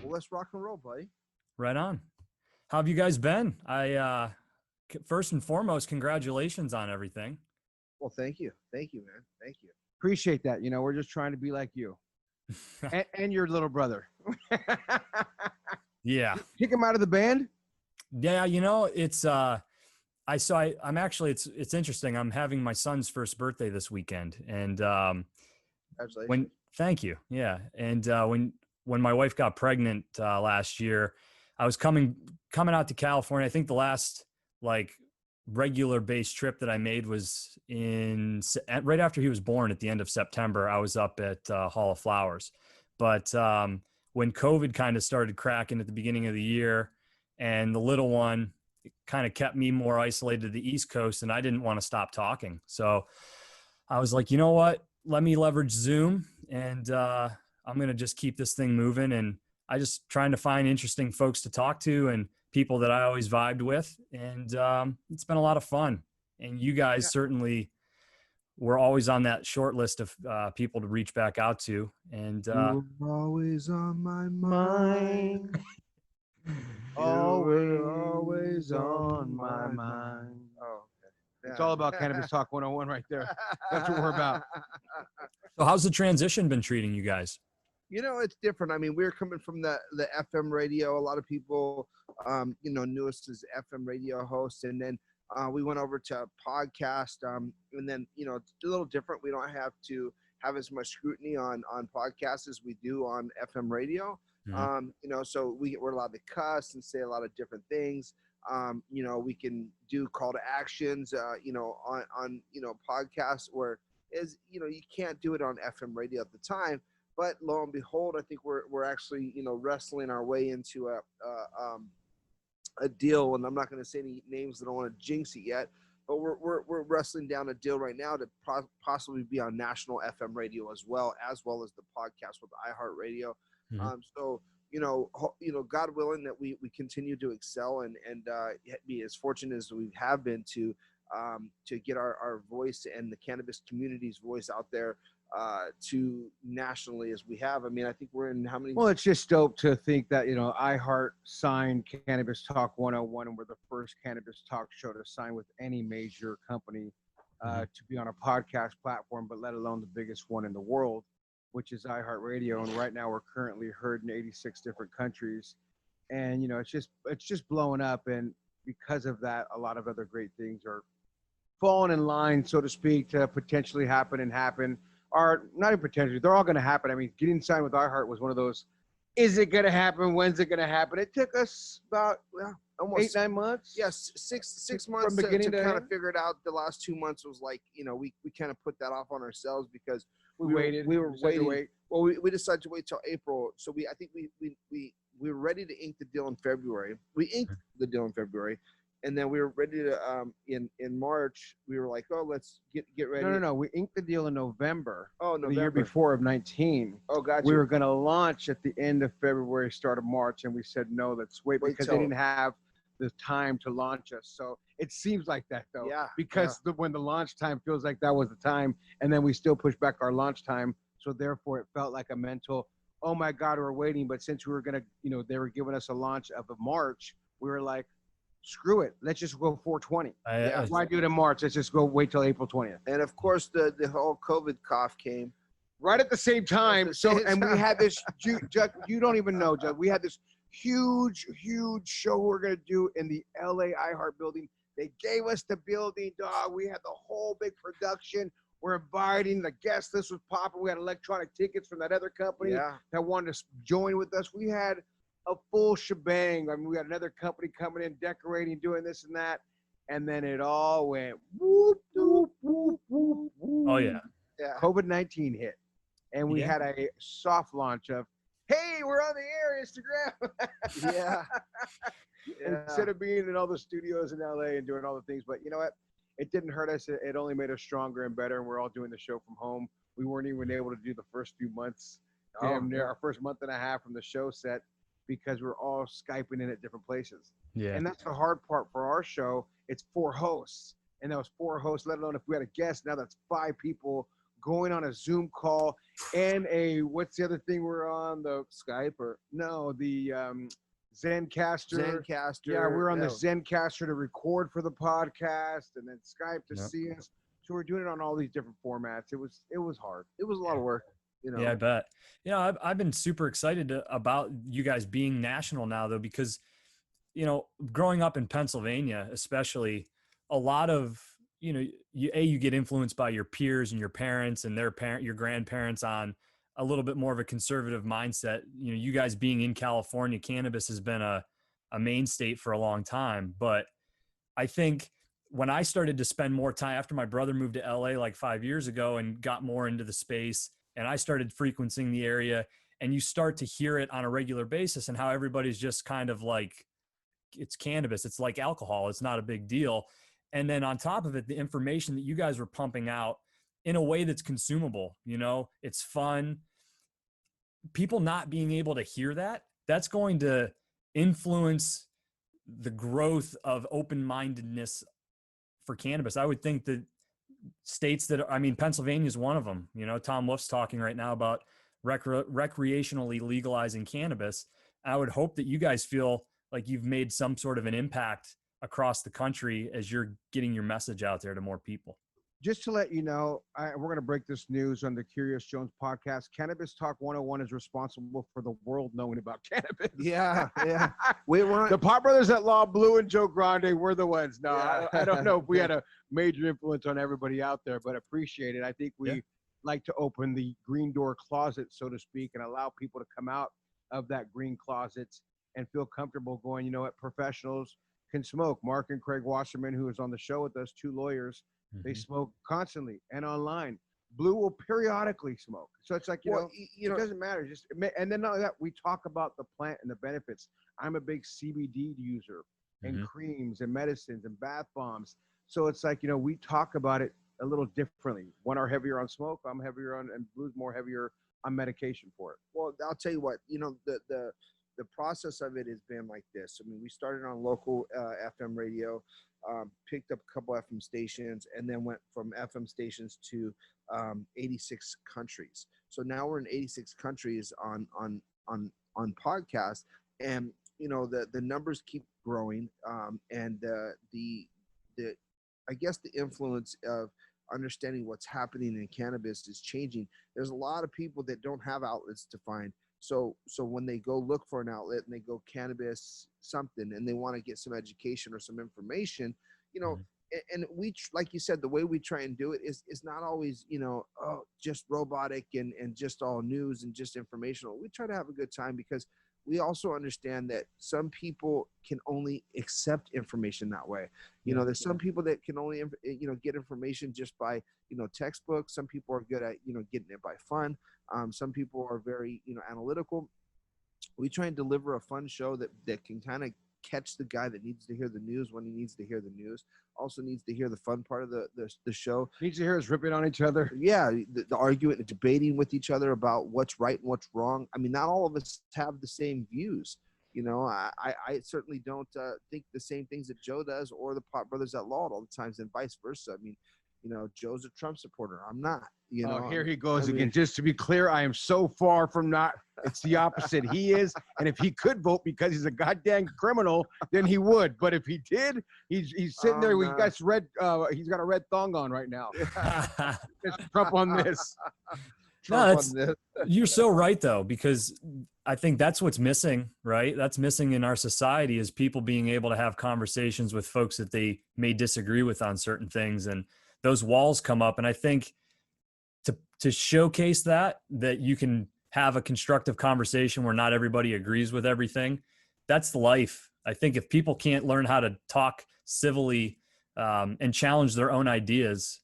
Well, let's rock and roll, buddy. Right on. How have you guys been? First and foremost, congratulations on everything. Well, thank you. Thank you, man. Thank you. Appreciate that. You know, we're just trying to be like you and your little brother. Yeah. Kick him out of the band? Yeah. It's, it's interesting. I'm having my son's first birthday this weekend, and Congratulations. thank you. Yeah. And when my wife got pregnant last year, I was coming out to California. I think the last regular based trip that I made was right after he was born at the end of September. I was up at Hall of Flowers, but when COVID kind of started cracking at the beginning of the year, and the little one kind of kept me more isolated to the East Coast, and I didn't want to stop talking. So I was like, you know what? Let me leverage Zoom, and I'm going to just keep this thing moving. And I just trying to find interesting folks to talk to and people that I always vibed with. And it's been a lot of fun. And you guys certainly were always on that short list of people to reach back out to. And you're always on my mind. Always on my mind. Oh, okay. Yeah. It's all about Cannabis Talk 101 right there. That's what we're about. So how's the transition been treating you guys? You know, it's different. I mean, we're coming from the FM radio. A lot of people, knew us as FM radio hosts. And then we went over to podcast. And then, it's a little different. We don't have to have as much scrutiny on podcasts as we do on FM radio. Mm-hmm. So we're allowed to cuss and say a lot of different things. We can do call to actions, on podcasts, where you can't do it on FM radio at the time. But lo and behold, I think we're actually, wrestling our way into a deal. And I'm not going to say any names. I don't want to jinx it yet. But we're wrestling down a deal right now to possibly be on national FM radio as well as the podcast with iHeart Radio. Mm-hmm. So God willing that we continue to excel and be as fortunate as we have been to get our voice and the cannabis community's voice out there to nationally as we have. I mean, I think we're in how many? Well, it's just dope to think that, iHeart signed Cannabis Talk 101, and we're the first Cannabis Talk show to sign with any major company to be on a podcast platform, but let alone the biggest one in the world, which is iHeart Radio. And right now we're currently heard in 86 different countries. And, it's just blowing up. And because of that, a lot of other great things are falling in line, so to speak, to potentially happen. Are not even potentially, they're all going to happen. I mean, getting signed with iHeart was one of those, is it going to happen? When's it going to happen? It took us about almost 8-9 months. Yes, six months to kind of figure it out. The last 2 months was like, we kind of put that off on ourselves because we were waiting. Well, we decided to wait till April. So I think we were ready to ink the deal in February. We inked the deal in February. And then we were ready to, in March, we were like, oh, let's get ready. No. We inked the deal in November. Oh, November. The year before of 19. Oh, gotcha. We were going to launch at the end of February, start of March. And we said, no, let's wait because they didn't have the time to launch us. So it seems like that, though. Yeah. Because when the launch time feels like that was the time. And then we still pushed back our launch time. So therefore, it felt like a mental, oh, my God, we're waiting. But since we were going to, they were giving us a launch of March, we were like, screw it. Let's just go 420. Why do it in March? Let's just go wait till April 20th. And of course, the whole COVID cough came right at the same time. And we had this, Judd, you don't even know, Judd. We had this huge show we're going to do in the LA iHeart building. They gave us the building, dog. We had the whole big production. We're inviting the guest list was popping. We had electronic tickets from that other company that wanted to join with us. We had a full shebang. I mean, we had another company coming in, decorating, doing this and that, and then it all went whoop, whoop, whoop, whoop, whoop. Oh yeah. COVID-19 hit, and we had a soft launch of, hey, we're on the air, Instagram. Instead of being in all the studios in LA and doing all the things, but you know what? It didn't hurt us. It only made us stronger and better. And we're all doing the show from home. We weren't even able to do the first few months, our first month and a half from the show set, because we're all Skyping in at different places. Yeah. And that's the hard part for our show. It's 4 hosts. And that was 4 hosts, let alone if we had a guest. Now that's 5 people going on a Zoom call and what's the other thing we're on, the Skype or the Zencaster. Zencaster. Yeah, we're on the Zencaster to record for the podcast, and then Skype to see us. So we're doing it on all these different formats. It was hard. It was a lot of work. Yeah, I bet. I've been super excited about you guys being national now, though, because, growing up in Pennsylvania, especially, a lot of, you get influenced by your peers and your parents and your grandparents on a little bit more of a conservative mindset. You guys being in California, cannabis has been a main state for a long time. But I think when I started to spend more time after my brother moved to LA like 5 years ago and got more into the space, and I started frequenting the area, and you start to hear it on a regular basis and how everybody's just kind of like, it's cannabis. It's like alcohol. It's not a big deal. And then on top of it, the information that you guys were pumping out in a way that's consumable, it's fun. People not being able to hear that's going to influence the growth of open-mindedness for cannabis. I would think that states Pennsylvania is one of them. Tom Wolf's talking right now about recreationally legalizing cannabis. I would hope that you guys feel like you've made some sort of an impact across the country as you're getting your message out there to more people. Just to let you know, we're going to break this news on the Curious Jones podcast. Cannabis Talk 101 is responsible for the world knowing about cannabis. Yeah. The Pot Brothers at Law, Blue and Joe Grande, we're the ones. No, yeah. I don't know if we had a major influence on everybody out there, but appreciate it. I think we like to open the green door closet, so to speak, and allow people to come out of that green closets and feel comfortable going, professionals can smoke. Mark and Craig Wasserman, who is on the show with us, 2 lawyers, they smoke constantly and online. Blue will periodically smoke. So it's like, it doesn't matter. And then not only that, we talk about the plant and the benefits. I'm a big CBD user and creams and medicines and bath bombs. So it's like, we talk about it a little differently. One are heavier on smoke. I'm heavier on, and Blue's more heavier on medication for it. Well, I'll tell you what, the process of it has been like this. We started on local FM radio, picked up a couple FM stations, and then went from FM stations to 86 countries. So now we're in 86 countries on podcasts, and the numbers keep growing, and the I guess the influence of understanding what's happening in cannabis is changing. There's a lot of people that don't have outlets to find. So when they go look for an outlet and they go cannabis something and they want to get some education or some information, and we, like you said, the way we try and do it is not always, just robotic and just all news and just informational. We try to have a good time because we also understand that some people can only accept information that way. There's some people that can only, get information just by, textbooks. Some people are good at, getting it by fun. Some people are very, analytical. We try and deliver a fun show that can kind of catch the guy that needs to hear the news when he needs to hear the news. Also needs to hear the fun part of the show. Needs to hear us ripping on each other. Yeah, the arguing and debating with each other about what's right and what's wrong. Not all of us have the same views. I certainly don't think the same things that Joe does or the Pot Brothers at Law at all the times, and vice versa. Joe's a Trump supporter. I'm not. Here he goes again. Just to be clear, I am so far from not. It's the opposite. He is, and if he could vote because he's a goddamn criminal, then he would. But if he did, he's sitting there. No. He's got a red thong on right now. Trump on this. You're so right though, because I think that's what's missing, right? That's missing in our society is people being able to have conversations with folks that they may disagree with on certain things, and those walls come up. And I think to showcase that you can have a constructive conversation where not everybody agrees with everything, that's life. I think if people can't learn how to talk civilly and challenge their own ideas,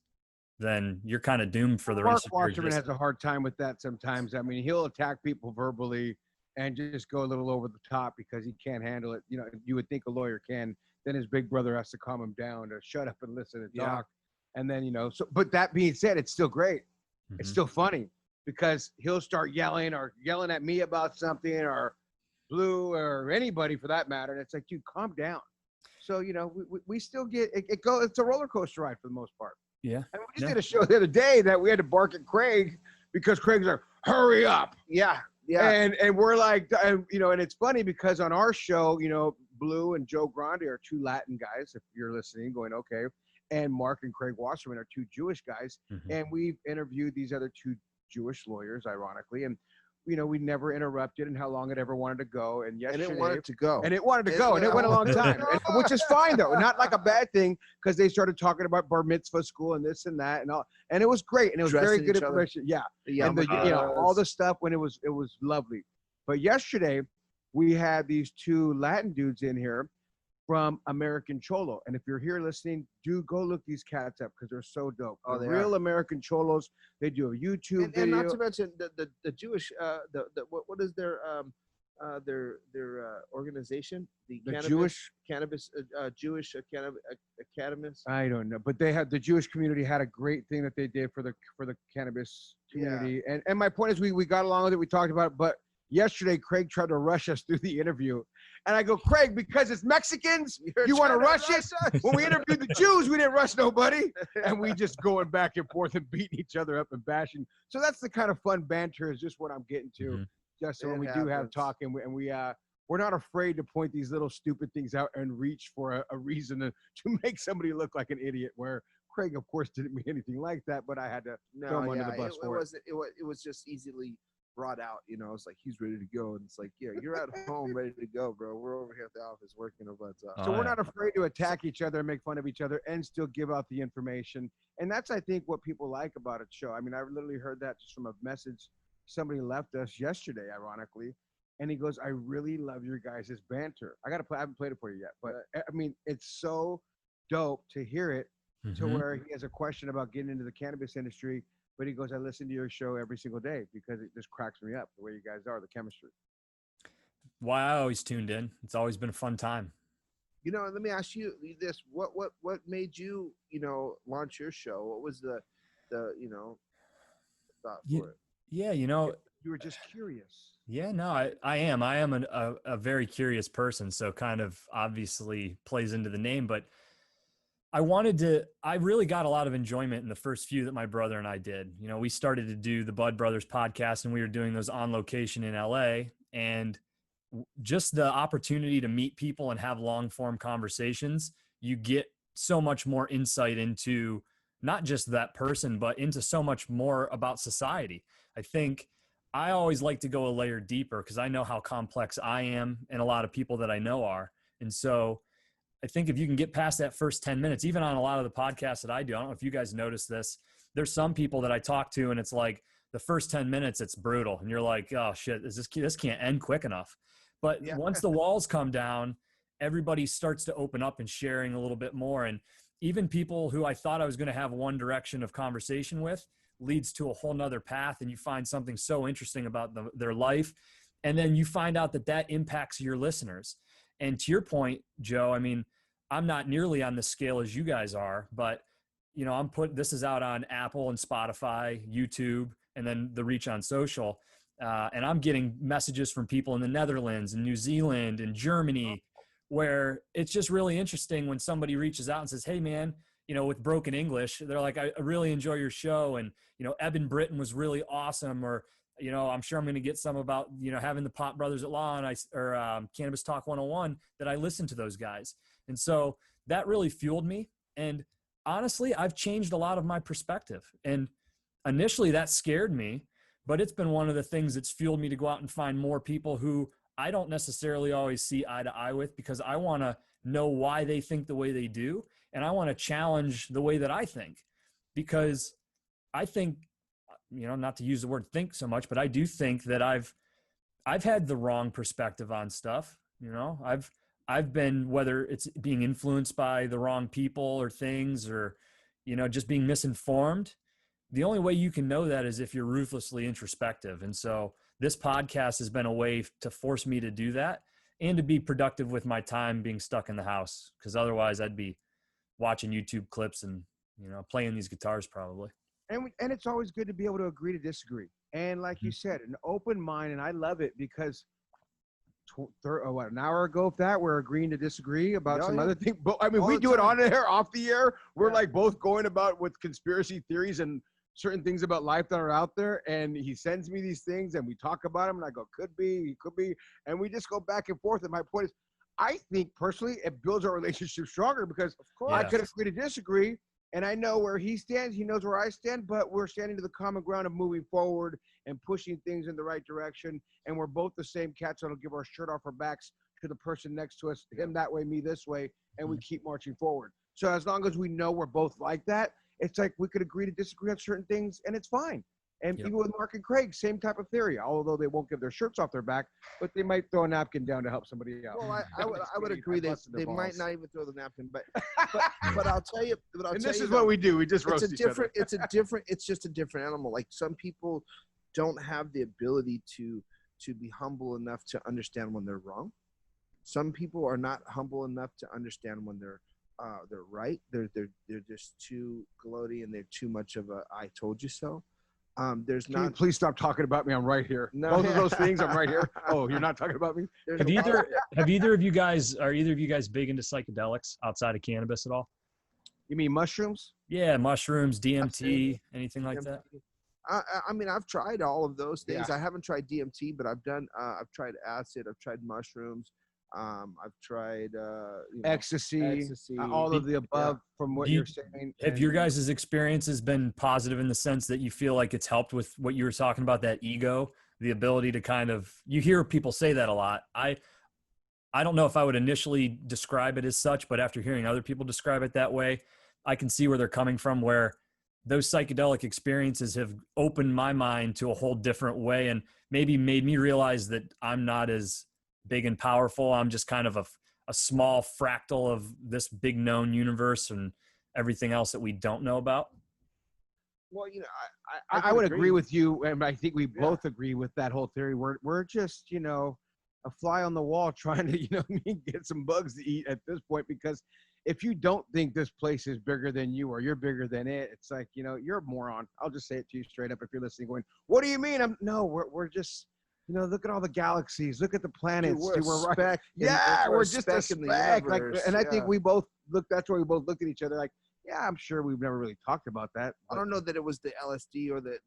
then you're kind of doomed for the rest of your existence. Mark Wasserman has a hard time with that sometimes. He'll attack people verbally and just go a little over the top because he can't handle it. You would think a lawyer can. Then his big brother has to calm him down to shut up and listen and talk. And then, but that being said, it's still great. Mm-hmm. It's still funny because he'll start yelling at me about something, or Blue, or anybody for that matter. And it's like, dude, calm down. So, we still get it. It's a roller coaster ride for the most part. Yeah. And we just did a show the other day that we had to bark at Craig because Craig's like, hurry up. Yeah. Yeah. And we're like, and it's funny because on our show, Blue and Joe Grande are two Latin guys, if you're listening, going, okay. And Mark and Craig Wasserman are two Jewish guys. Mm-hmm. And we've interviewed these other two Jewish lawyers, ironically. And, we never interrupted and how long it ever wanted to go. And yesterday, it wanted to go. And it wanted to go. And it went a long time, which is fine, though. Not like a bad thing, because they started talking about bar mitzvah school and this and that and all. And it was great. And it was very good information. Yeah. And all the stuff when it was lovely. But yesterday, we had these two Latin dudes in here from American Cholo. And if you're here listening, do go look these cats up because they're so dope. Oh, the real American Cholos. They do a YouTube video. And not to mention the Jewish what is their organization? The Cannabis Jewish Academists. I don't know, but they had the Jewish community had a great thing that they did for the cannabis community. Yeah. And my point is we got along with it. We talked about it, but yesterday Craig tried to rush us through the interview. And I go, Craig, because it's Mexicans, you want to rush it? When we interviewed the Jews, we didn't rush nobody. And we just going back and forth and beating each other up and bashing. So that's the kind of fun banter is just what I'm getting to. Mm-hmm. Just so when we do have talk and we're not afraid to point these little stupid things out and reach for a reason to make somebody look like an idiot, where Craig, of course, didn't mean anything like that, but I had to throw him under the bus for it. It was just easily brought out, it's like he's ready to go, and it's like, yeah, you're at home ready to go, bro. We're over here at the office working our butts off. So we're not afraid to attack each other and make fun of each other and still give out the information. And that's, I think, what people like about a show. I mean, I literally heard that just from a message somebody left us yesterday, ironically, and he goes, I really love your guys' banter. I haven't played it for you yet, but I mean, it's so dope to hear it to where he has a question about getting into the cannabis industry. But he goes, I listen to your show every single day because it just cracks me up the way you guys are, the chemistry. Why I always tuned in. It's always been a fun time. Let me ask you this: what made you launch your show? What was the thought for it? Yeah, you were just curious. Yeah, no, I am. I am a very curious person, so kind of obviously plays into the name, but I really got a lot of enjoyment in the first few that my brother and I did. We started to do the Bud Brothers podcast, and we were doing those on location in LA, and just the opportunity to meet people and have long form conversations, you get so much more insight into not just that person, but into so much more about society. I think I always like to go a layer deeper because I know how complex I am and a lot of people that I know are. And so I think if you can get past that first 10 minutes, even on a lot of the podcasts that I do, I don't know if you guys notice this, there's some people that I talk to and it's like the first 10 minutes, it's brutal. And you're like, oh shit, this can't end quick enough. But once the walls come down, everybody starts to open up and sharing a little bit more. And even people who I thought I was going to have one direction of conversation with leads to a whole nother path. And you find something so interesting about their life. And then you find out that impacts your listeners. And to your point, Joe, I mean, I'm not nearly on the scale as you guys are, but this is out on Apple and Spotify, YouTube, and then the reach on social. And I'm getting messages from people in the Netherlands and New Zealand and Germany, where it's just really interesting when somebody reaches out and says, hey man, with broken English, they're like, I really enjoy your show. And, Eben Britton was really awesome. Or, I'm sure I'm going to get some about, having the Pot Brothers at Law or Cannabis Talk 101 that I listen to those guys. And so that really fueled me. And honestly, I've changed a lot of my perspective. And initially that scared me, but it's been one of the things that's fueled me to go out and find more people who I don't necessarily always see eye to eye with, because I want to know why they think the way they do. And I want to challenge the way that I think, because I think, not to use the word think so much, but I do think that I've had the wrong perspective on stuff. I've been, whether it's being influenced by the wrong people or things, or, just being misinformed. The only way you can know that is if you're ruthlessly introspective. And so this podcast has been a way to force me to do that and to be productive with my time being stuck in the house. Because otherwise I'd be watching YouTube clips and, playing these guitars probably. And it's always good to be able to agree to disagree. And like you said, an open mind. And I love it because an hour ago, if that we're agreeing to disagree about some other thing. But I mean, All we the do it time. on air, off the air. We're Yeah. like both going about with conspiracy theories and certain things about life that are out there. And he sends me these things and we talk about them and I go, could be, he could be. And we just go back and forth. And my point is, I think personally it builds our relationship stronger because I could agree to disagree. And I know where he stands. He knows where I stand, but we're standing to the common ground of moving forward and pushing things in the right direction. And we're both the same cats that'll give our shirt off our backs to the person next to us, him that way, me this way, and we keep marching forward. So as long as we know we're both like that, it's like we could agree to disagree on certain things, and it's fine. And even with Mark and Craig, same type of theory, although they won't give their shirts off their back, but they might throw a napkin down to help somebody out. Well, I would agree that they might not even throw the napkin, but I'll tell you. And this is what we do. We just roast each other. It's just a different animal. Like some people don't have the ability to be humble enough to understand when they're wrong. Some people are not humble enough to understand when they're right. They're just too gloaty and they're too much of a "I told you so." There's not. Please stop talking about me. I'm right here. No. Both of those things. I'm right here. Oh, you're not talking about me. Have either of you guys big into psychedelics outside of cannabis at all? You mean mushrooms? Yeah, mushrooms, DMT, anything like that. I mean, I've tried all of those things. I haven't tried DMT, but I've tried acid. I've tried mushrooms. I've tried ecstasy, all of the above. From what you're saying, have your guys' experiences been positive in the sense that you feel like it's helped with what you were talking about, that ego, the ability to kind of, you hear people say that a lot. I don't know if I would initially describe it as such, but after hearing other people describe it that way, I can see where they're coming from, where those psychedelic experiences have opened my mind to a whole different way and maybe made me realize that I'm not as big and powerful. I'm just kind of a small fractal of this big known universe and everything else that we don't know about. Well, I would agree with you, and I think we both agree with that whole theory. We're just, a fly on the wall trying to, get some bugs to eat at this point, because if you don't think this place is bigger than you or you're bigger than it, it's like, you're a moron. I'll just say it to you straight up if you're listening, going, what do you mean? We're just, look at all the galaxies, look at the planets. Dude, we're right. We're just a speck. I think we both looked, that's why we both looked at each other like, yeah, I'm sure we've never really talked about that. I don't know that it was the LSD or the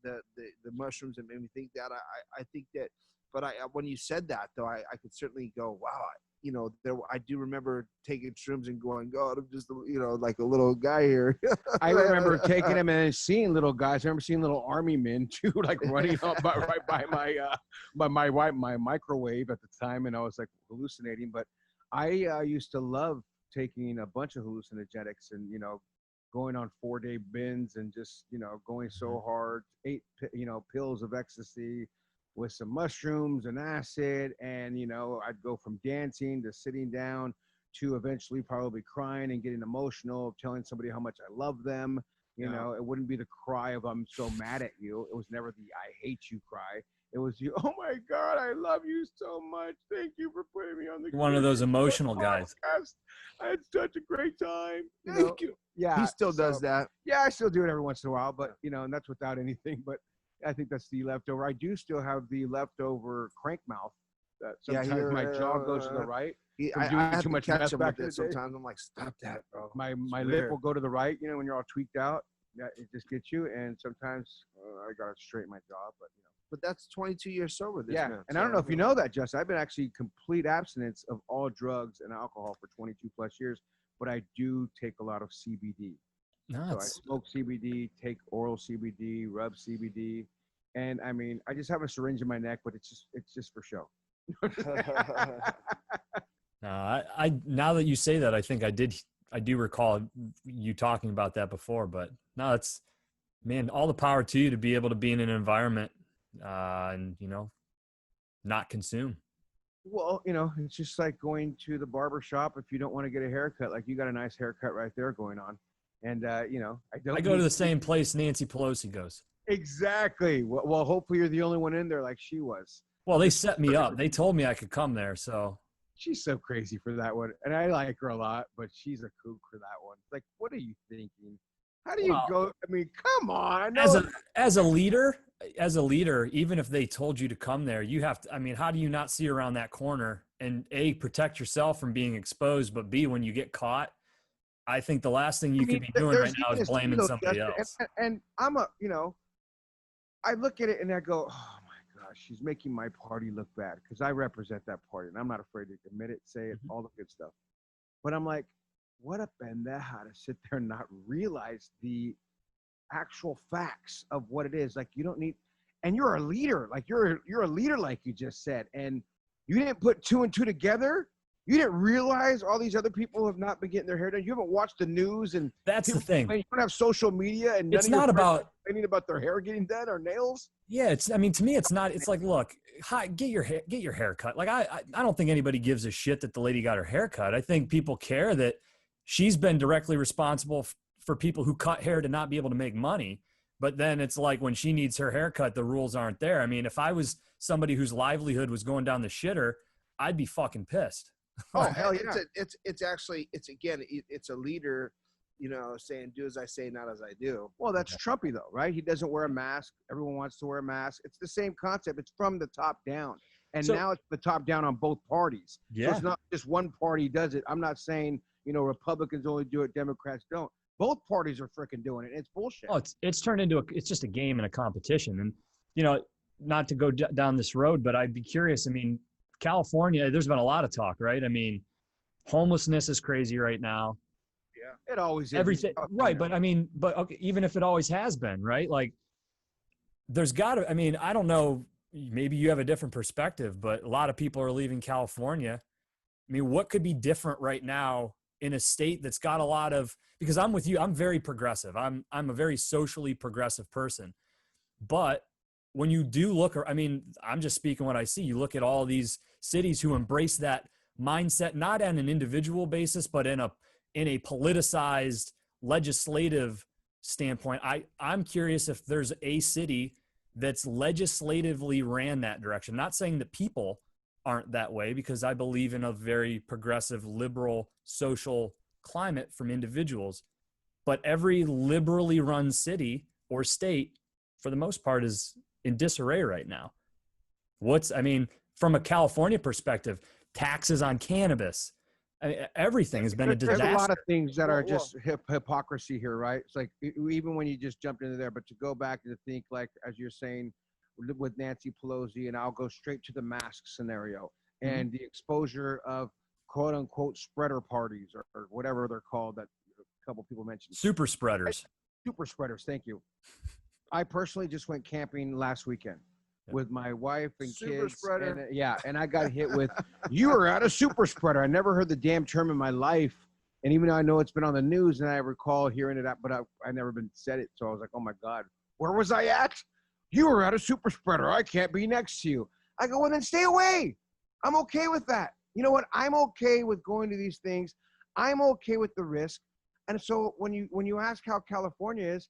mushrooms that made me think that. I think that, but when you said that though, I could certainly go, wow, I do remember taking shrooms and going, God, I'm just, like a little guy here. I remember taking them and seeing little guys. I remember seeing little army men too, like running up right by my microwave at the time, and I was like hallucinating. But I used to love taking a bunch of hallucinogenics and going on 4-day bins and just going so hard. 8 pills of ecstasy with some mushrooms and acid, and I'd go from dancing to sitting down to eventually probably crying and getting emotional, telling somebody how much I love them. It wouldn't be the cry of I'm so mad at you. It was never the I hate you cry. It was you, oh my God, I love you so much. Thank you for putting me on the one of those emotional guys. I had such a great time. Thank you. Yeah, he still does that. Yeah, I still do it every once in a while, but and that's without anything. But I think that's the leftover. I do still have the leftover crank mouth. That sometimes my jaw goes to the right. I have too much catch him with it sometimes. I'm like, stop that, bro. My lip will go to the right. When you're all tweaked out, it just gets you. And sometimes I gotta straighten my jaw, but that's 22 years sober. Man. And I don't know if you know that, Justin. I've been actually complete abstinence of all drugs and alcohol for 22 plus years, but I do take a lot of CBD. Nice. So I smoke CBD, take oral CBD, rub CBD, and I mean, I just have a syringe in my neck, but it's just for show. I now that you say that, I think I do recall you talking about that before, but no, it's, man, all the power to you to be able to be in an environment and not consume. Well, it's just like going to the barber shop if you don't want to get a haircut. Like, you got a nice haircut right there going on, and I go to the same place Nancy Pelosi goes. Exactly. Well, hopefully you're the only one in there like she was. Well, they set me up. They told me I could come there, so. She's so crazy for that one, and I like her a lot, but she's a kook for that one. Like, what are you thinking? How do you go? I mean, come on. As a leader, as a leader, even if they told you to come there, you have to, I mean, how do you not see around that corner and A, protect yourself from being exposed, but B, when you get caught, I think the last thing you could be doing right now is blaming somebody else. And I'm I look at it and I go, oh my gosh, she's making my party look bad because I represent that party and I'm not afraid to admit it, say it, all the good stuff. But I'm like, what a pendeja to sit there and not realize the actual facts of what it is. Like, you don't need, and you're a leader, like you're a leader, like you just said, and you didn't put 2 and 2 together. You didn't realize all these other people have not been getting their hair done. You haven't watched the news, and that's the thing. You don't have social media, and it's not about complaining about their hair getting done or nails. Yeah, it's. I mean, to me, it's not. It's like, look, get your hair cut. Like, I don't think anybody gives a shit that the lady got her hair cut. I think people care that she's been directly responsible for people who cut hair to not be able to make money. But then it's like when she needs her hair cut, the rules aren't there. I mean, if I was somebody whose livelihood was going down the shitter, I'd be fucking pissed. Oh hell yeah! It's actually it's a leader, you know, saying do as I say, not as I do. Well, that's Trumpy though, right? He doesn't wear a mask. Everyone wants to wear a mask. It's the same concept. It's from the top down, and now it's the top down on both parties. Yeah, so it's not just one party does it. I'm not saying, you know, Republicans only do it, Democrats don't. Both parties are freaking doing it. It's bullshit. Oh, it's turned into it's just a game and a competition, and you know, not to go down this road, but I'd be curious. I mean, California, there's been a lot of talk, right? I mean, homelessness is crazy right now. Yeah, it always is. Everything, right? But I mean, okay, even if it always has been, right? Like, there's got to. I mean, I don't know. Maybe you have a different perspective, but a lot of people are leaving California. I mean, what could be different right now in a state that's got a lot of? Because I'm with you. I'm very progressive. I'm a very socially progressive person, but when you do look, I mean, I'm just speaking what I see. You look at all these cities who embrace that mindset, not on an individual basis, but in a politicized legislative standpoint. I'm curious if there's a city that's legislatively ran that direction. Not saying that people aren't that way, because I believe in a very progressive, liberal, social climate from individuals. But every liberally run city or state, for the most part, is in disarray right now. I mean, from a California perspective, taxes on cannabis, I mean, everything has been a disaster. There's a lot of things that are just hypocrisy here, right? It's like, even when you just jumped into there, but to go back and to think, like, as you're saying with Nancy Pelosi, and I'll go straight to the mask scenario and the exposure of quote unquote spreader parties or whatever they're called that a couple people mentioned. Super spreaders. Thank you. I personally just went camping last weekend with my wife and super kids. Spreader. And I got hit with, you were at a super spreader. I never heard the damn term in my life. And even though I know it's been on the news and I recall hearing it, but I never been said it. So I was like, oh my God, where was I at? You were at a super spreader. I can't be next to you. I go, well, then stay away. I'm okay with that. You know what? I'm okay with going to these things. I'm okay with the risk. And so when you ask how California is,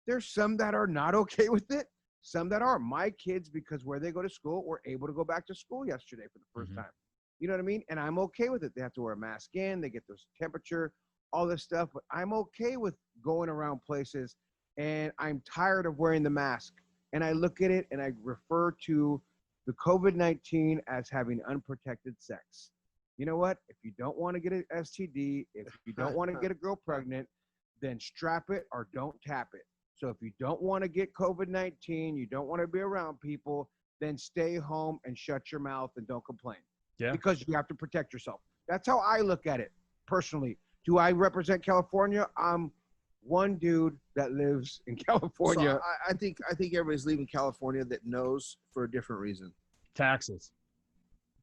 there's some that are not okay with it, some that are. My kids, because where they go to school, were able to go back to school yesterday for the first time. You know what I mean? And I'm okay with it. They have to wear a mask in, they get their temperature, all this stuff, but I'm okay with going around places, and I'm tired of wearing the mask. And I look at it and I refer to the COVID-19 as having unprotected sex. You know what? If you don't want to get an STD, if you don't want to get a girl pregnant, then strap it or don't tap it. So if you don't want to get COVID-19, you don't want to be around people, then stay home and shut your mouth and don't complain. Yeah. Because you have to protect yourself. That's how I look at it personally. Do I represent California? I'm one dude that lives in California. So I think everybody's leaving California that knows for a different reason. Taxes.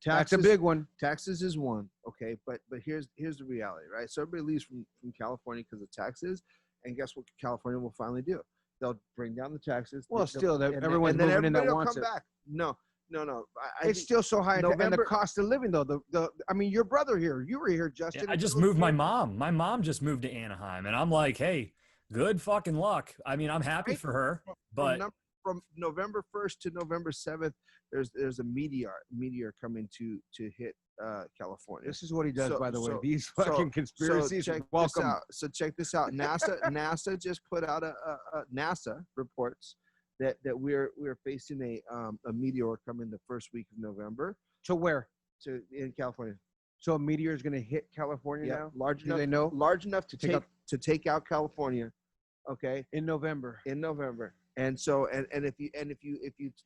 That's a big one. Taxes is one, okay, but here's the reality, right? So everybody leaves from California because of taxes, and guess what California will finally do? They'll bring down the taxes. Well, everyone's moving in that wants it. Back. No. It's still so high. And the cost of living, though, I mean, your brother here, you were here, Justin. Yeah, I just moved my mom. My mom just moved to Anaheim, and I'm like, hey, good fucking luck. I mean, I'm happy for her, but from November 1st to November 7th, there's a meteor coming to hit California. This is what he does, by the way. These fucking conspiracies. So check this out. NASA just put out NASA reports that we're facing a meteor coming the first week of November To where? in California. So a meteor is going to hit California now? Large Do enough. they know? Large enough to Take take out California. Okay, In November. in November. And so and if you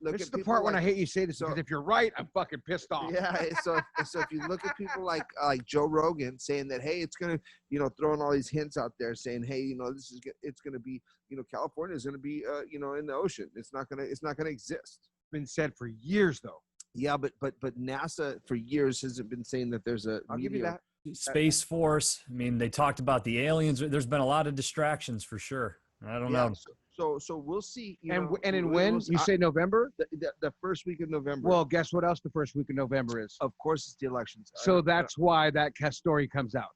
look This at is the people part when like, I hate you say this, so- because if you're right, I'm fucking pissed off. yeah, so if you look at people like Joe Rogan saying that, hey, it's gonna, throwing all these hints out there saying, hey, it's gonna be, California is gonna be, in the ocean. It's not gonna exist. Been said for years though. Yeah, but NASA for years hasn't been saying that there's a I'll give you meteor. that. Space Force. I mean, they talked about the aliens. There's been a lot of distractions for sure. I don't know. So we'll see. And in we'll when? see. You say November? The first week of November. Well, guess what else the first week of November is? of course it's the elections. So that's why that story comes out.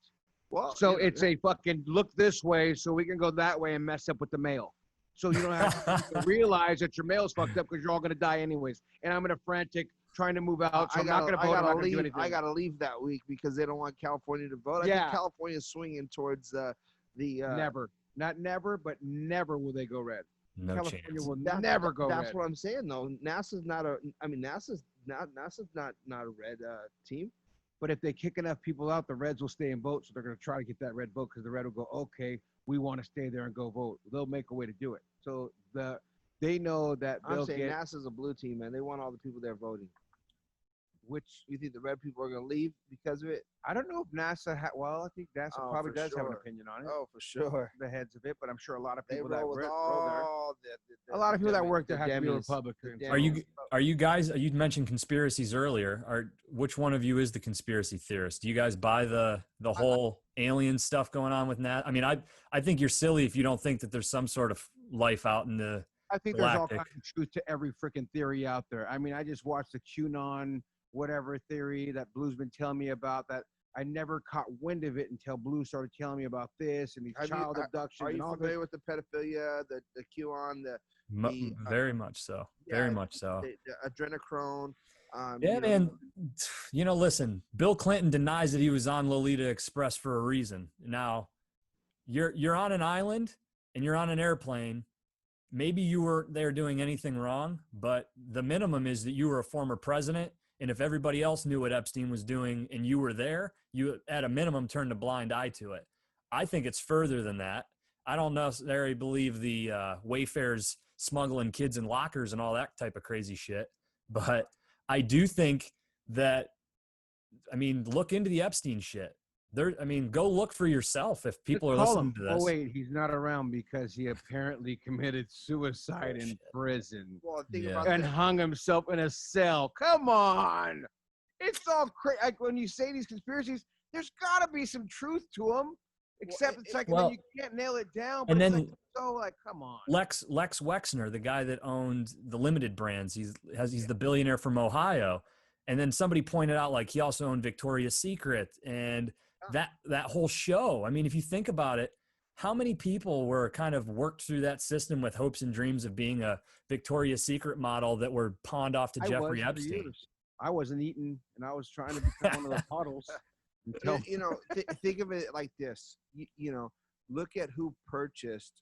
well. So it's a fucking look this way so we can go that way and mess up with the mail. So you don't have to realize that your mail's fucked up because you're all going to die anyways. And I'm in a frantic trying to move out, so I'm not going to vote. I'm not going to do anything. I gotta leave that week because they don't want California to vote. I Yeah. think California's swinging towards the. Never. Not never, but never will they go red. No California chance. will never go That's red. what I'm saying though. NASA's not a. I mean, NASA's not a red team. But if they kick enough people out, the Reds will stay and vote. So they're going to try to get that red vote because the Red will go, okay, we want to stay there and go vote. They'll make a way to do it. So they know that I'm they'll saying get NASA's a blue team, man. They want all the people there voting. which You think the red people are gonna leave because of it? I don't know if NASA well, I think NASA Oh, probably for does have an sure. opinion on it. Oh, for sure. The heads of it, but I'm sure a lot of They people that roll with roll there. all A lot of people that Demi- work there the have to be Demis, Republicans. the Are you Demis. are you guys? You mentioned conspiracies earlier. Which one of you is the conspiracy theorist? Do you guys buy the whole alien stuff going on with Nat? I mean, I think you're silly if you don't think that there's some sort of life out in the. I think there's all Galactic. kinds of truth to every freaking theory out there. I mean, I just watched the QAnon whatever theory that Blue's been telling me about that I never caught wind of it until Blue started telling me about this and these child abductions Are and you all familiar this. with the pedophilia, the QAnon, Very much so. Very much so. the adrenochrome? Yeah, man. Listen, Bill Clinton denies that he was on Lolita Express for a reason. Now, you're on an island and you're on an airplane. Maybe you weren't there doing anything wrong, but the minimum is that you were a former president. And if everybody else knew what Epstein was doing and you were there, you at a minimum turned a blind eye to it. I think it's further than that. I don't necessarily believe the Wayfarers smuggling kids in lockers and all that type of crazy shit. But I do think that, look into the Epstein shit. Go look for yourself if people are listening to this. Oh, wait, he's not around because he apparently committed suicide in prison Well, think Yeah. about and that. hung himself in a cell. Come on. It's all crazy. Like when you say these conspiracies, there's got to be some truth to them. Except it's like well, you can't nail it down. and But it's then- like, so like, come on. Lex Wexner, the guy that owned the Limited Brands, he's the billionaire from Ohio. And then somebody pointed out, like, he also owned Victoria's Secret and that whole show. I mean, if you think about it, how many people were kind of worked through that system with hopes and dreams of being a Victoria's Secret model that were pawned off to Jeffrey Epstein? I wasn't eating, and I was trying to become one of the models. Until Think of it like this. Look at who purchased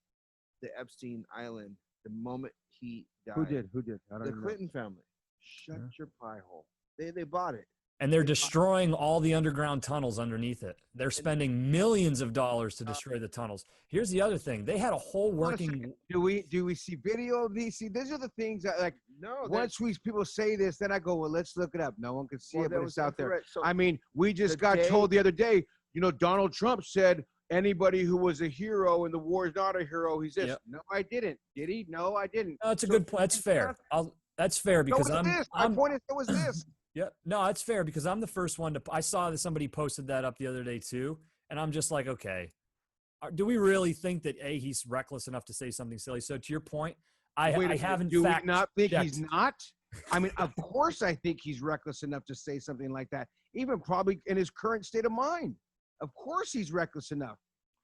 the Epstein Island the moment he died. Who did? I don't The even know. Clinton family. Shut your pie hole. They bought it. And they're destroying all the underground tunnels underneath it. They're spending millions of dollars to destroy the tunnels. Here's the other thing. They had a whole working. Do we see video of these? See, these are the things that, like, No. once people say this, then I go, well, let's look it up. No one can see it, but it's out there. So, I mean, we just got day- told the other day, Donald Trump said anybody who was a hero in the war is not a hero. He's this. Yep. No, I didn't. Did he? No, I didn't. No, that's a good point. That's fair. That's fair because so was this. My point is, so was this. Yeah, no, that's fair because I'm the first one I saw that somebody posted that up the other day too, and I'm just like, okay, do we really think that he's reckless enough to say something silly? So to your point, I haven't. Do we fact not think checked. he's not? I mean, of course, I think he's reckless enough to say something like that, even probably in his current state of mind. Of course, he's reckless enough.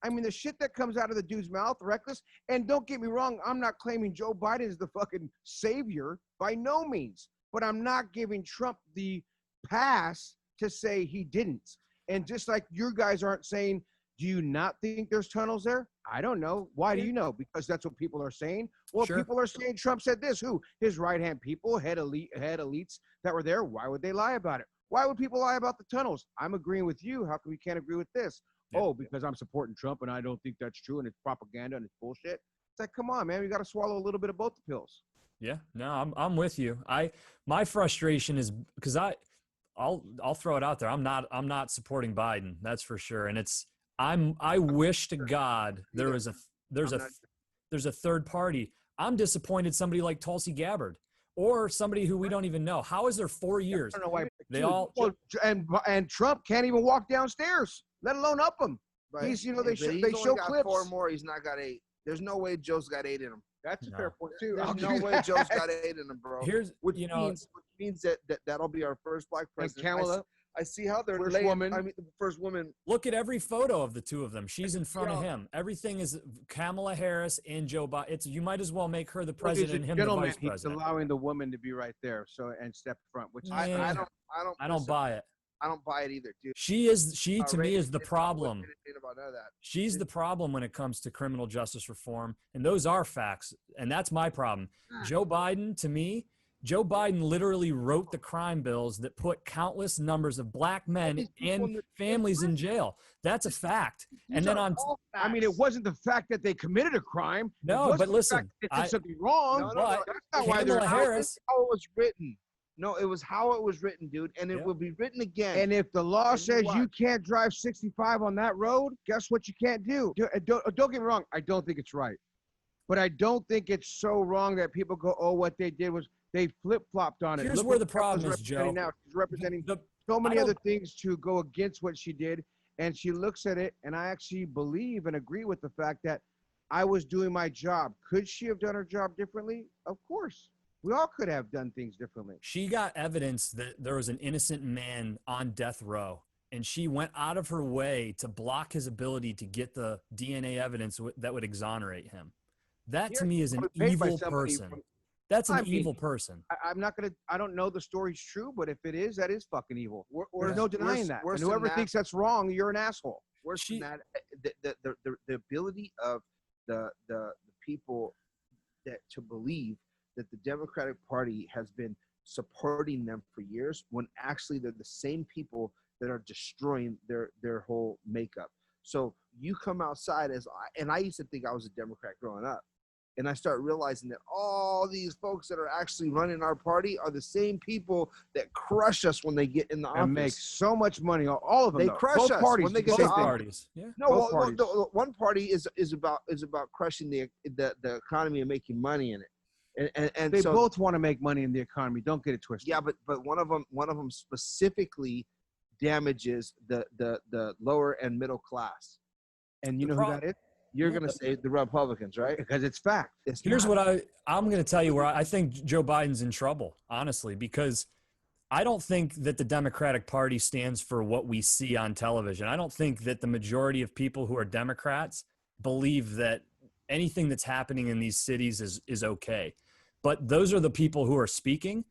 I mean, the shit that comes out of the dude's mouth, reckless. And don't get me wrong, I'm not claiming Joe Biden is the fucking savior by no means. But I'm not giving Trump the pass to say he didn't. And just like you guys aren't saying Do you not think there's tunnels there? I don't know. Why do you know? Because that's what people are saying. Well, Sure. people are saying Trump said this. Who? His right-hand people, head elites that were there. Why would they lie about it? Why would people lie about the tunnels? I'm agreeing with you. How come we can't agree with this? Yeah. Oh, because I'm supporting Trump and I don't think that's true and it's propaganda and it's bullshit. It's like, come on, man. We got to swallow a little bit of both the pills. Yeah, no, I'm with you. My frustration is because I'll throw it out there. I'm not supporting Biden. That's for sure. And I wish to God there's a third party. I'm disappointed somebody like Tulsi Gabbard or somebody who we don't even know. How is there 4 years? I don't know why. They all and Trump can't even walk downstairs, let alone up them. But He's, they only show got clips. 4 more. He's not got 8. There's no way Joe's got 8 in him. That's a No. fair point too. There's I'll no give you way that. Joe's got 8 in him, bro. Here's Which you know means that'll be our first black And president. Kamala, I see how they're first laying, woman. I mean, the first woman. look at every photo of the two of them. She's in front of him. Everything is Kamala Harris and Joe Biden. You might as well make her the president and him the vice He's president. allowing the woman to be right there, and step front. Which Yeah. I don't I don't buy it. I don't buy it either, dude. She to me is the problem. About none of that. She's the problem when it comes to criminal justice reform. And those are facts. And that's my problem. Joe Biden, to me, Joe Biden literally wrote the crime bills that put countless numbers of black men and families in jail. That's a fact. And then I mean, it wasn't the fact that they committed a crime. No, but listen, they did something wrong. but That's not why they're Kamala Harris. How it was written. No, it was how it was written, dude, and it will be written again. And if the law says watch. you can't drive 65 on that road, guess what you can't do? Don't get me wrong. I don't think it's right. But I don't think it's so wrong that people go, oh, what they did was they flip-flopped on it. Here's Look where what the problem Kamala's is, Joe. representing now. She's representing so many other things to go against what she did. And she looks at it, and I actually believe and agree with the fact that I was doing my job. Could she have done her job differently? Of course. We all could have done things differently. She got evidence that there was an innocent man on death row, and she went out of her way to block his ability to get the DNA evidence that would exonerate him. That to me is an evil person. That's an evil person. I'm not going to, I don't know the story's true, but if it is, that is fucking evil. There's no Worse- denying that. worse And whoever than that- thinks that's wrong, you're an asshole. Worse than that, the ability of the people to believe that the Democratic Party has been supporting them for years, when actually they're the same people that are destroying their whole makeup. So you come outside and I used to think I was a Democrat growing up, and I start realizing that all these folks that are actually running our party are the same people that crush us when they get in the office. And make so much money. All of them. They though. crush Both us parties when they do get the in same the thing. Parties. Yeah. No, Both well, parties. the one party is about crushing the economy and making money in it. And They so, both want to make money in the economy. Don't get it twisted. yeah, but one of them specifically damages the lower and middle class. And you The know who that is? You're Yeah, gonna say the Republicans, right? Because it's fact. Here's what I'm going to tell you where I think Joe Biden's in trouble, honestly, because I don't think that the Democratic Party stands for what we see on television. I don't think that the majority of people who are Democrats believe that anything that's happening in these cities is okay. But those are the people who are speaking,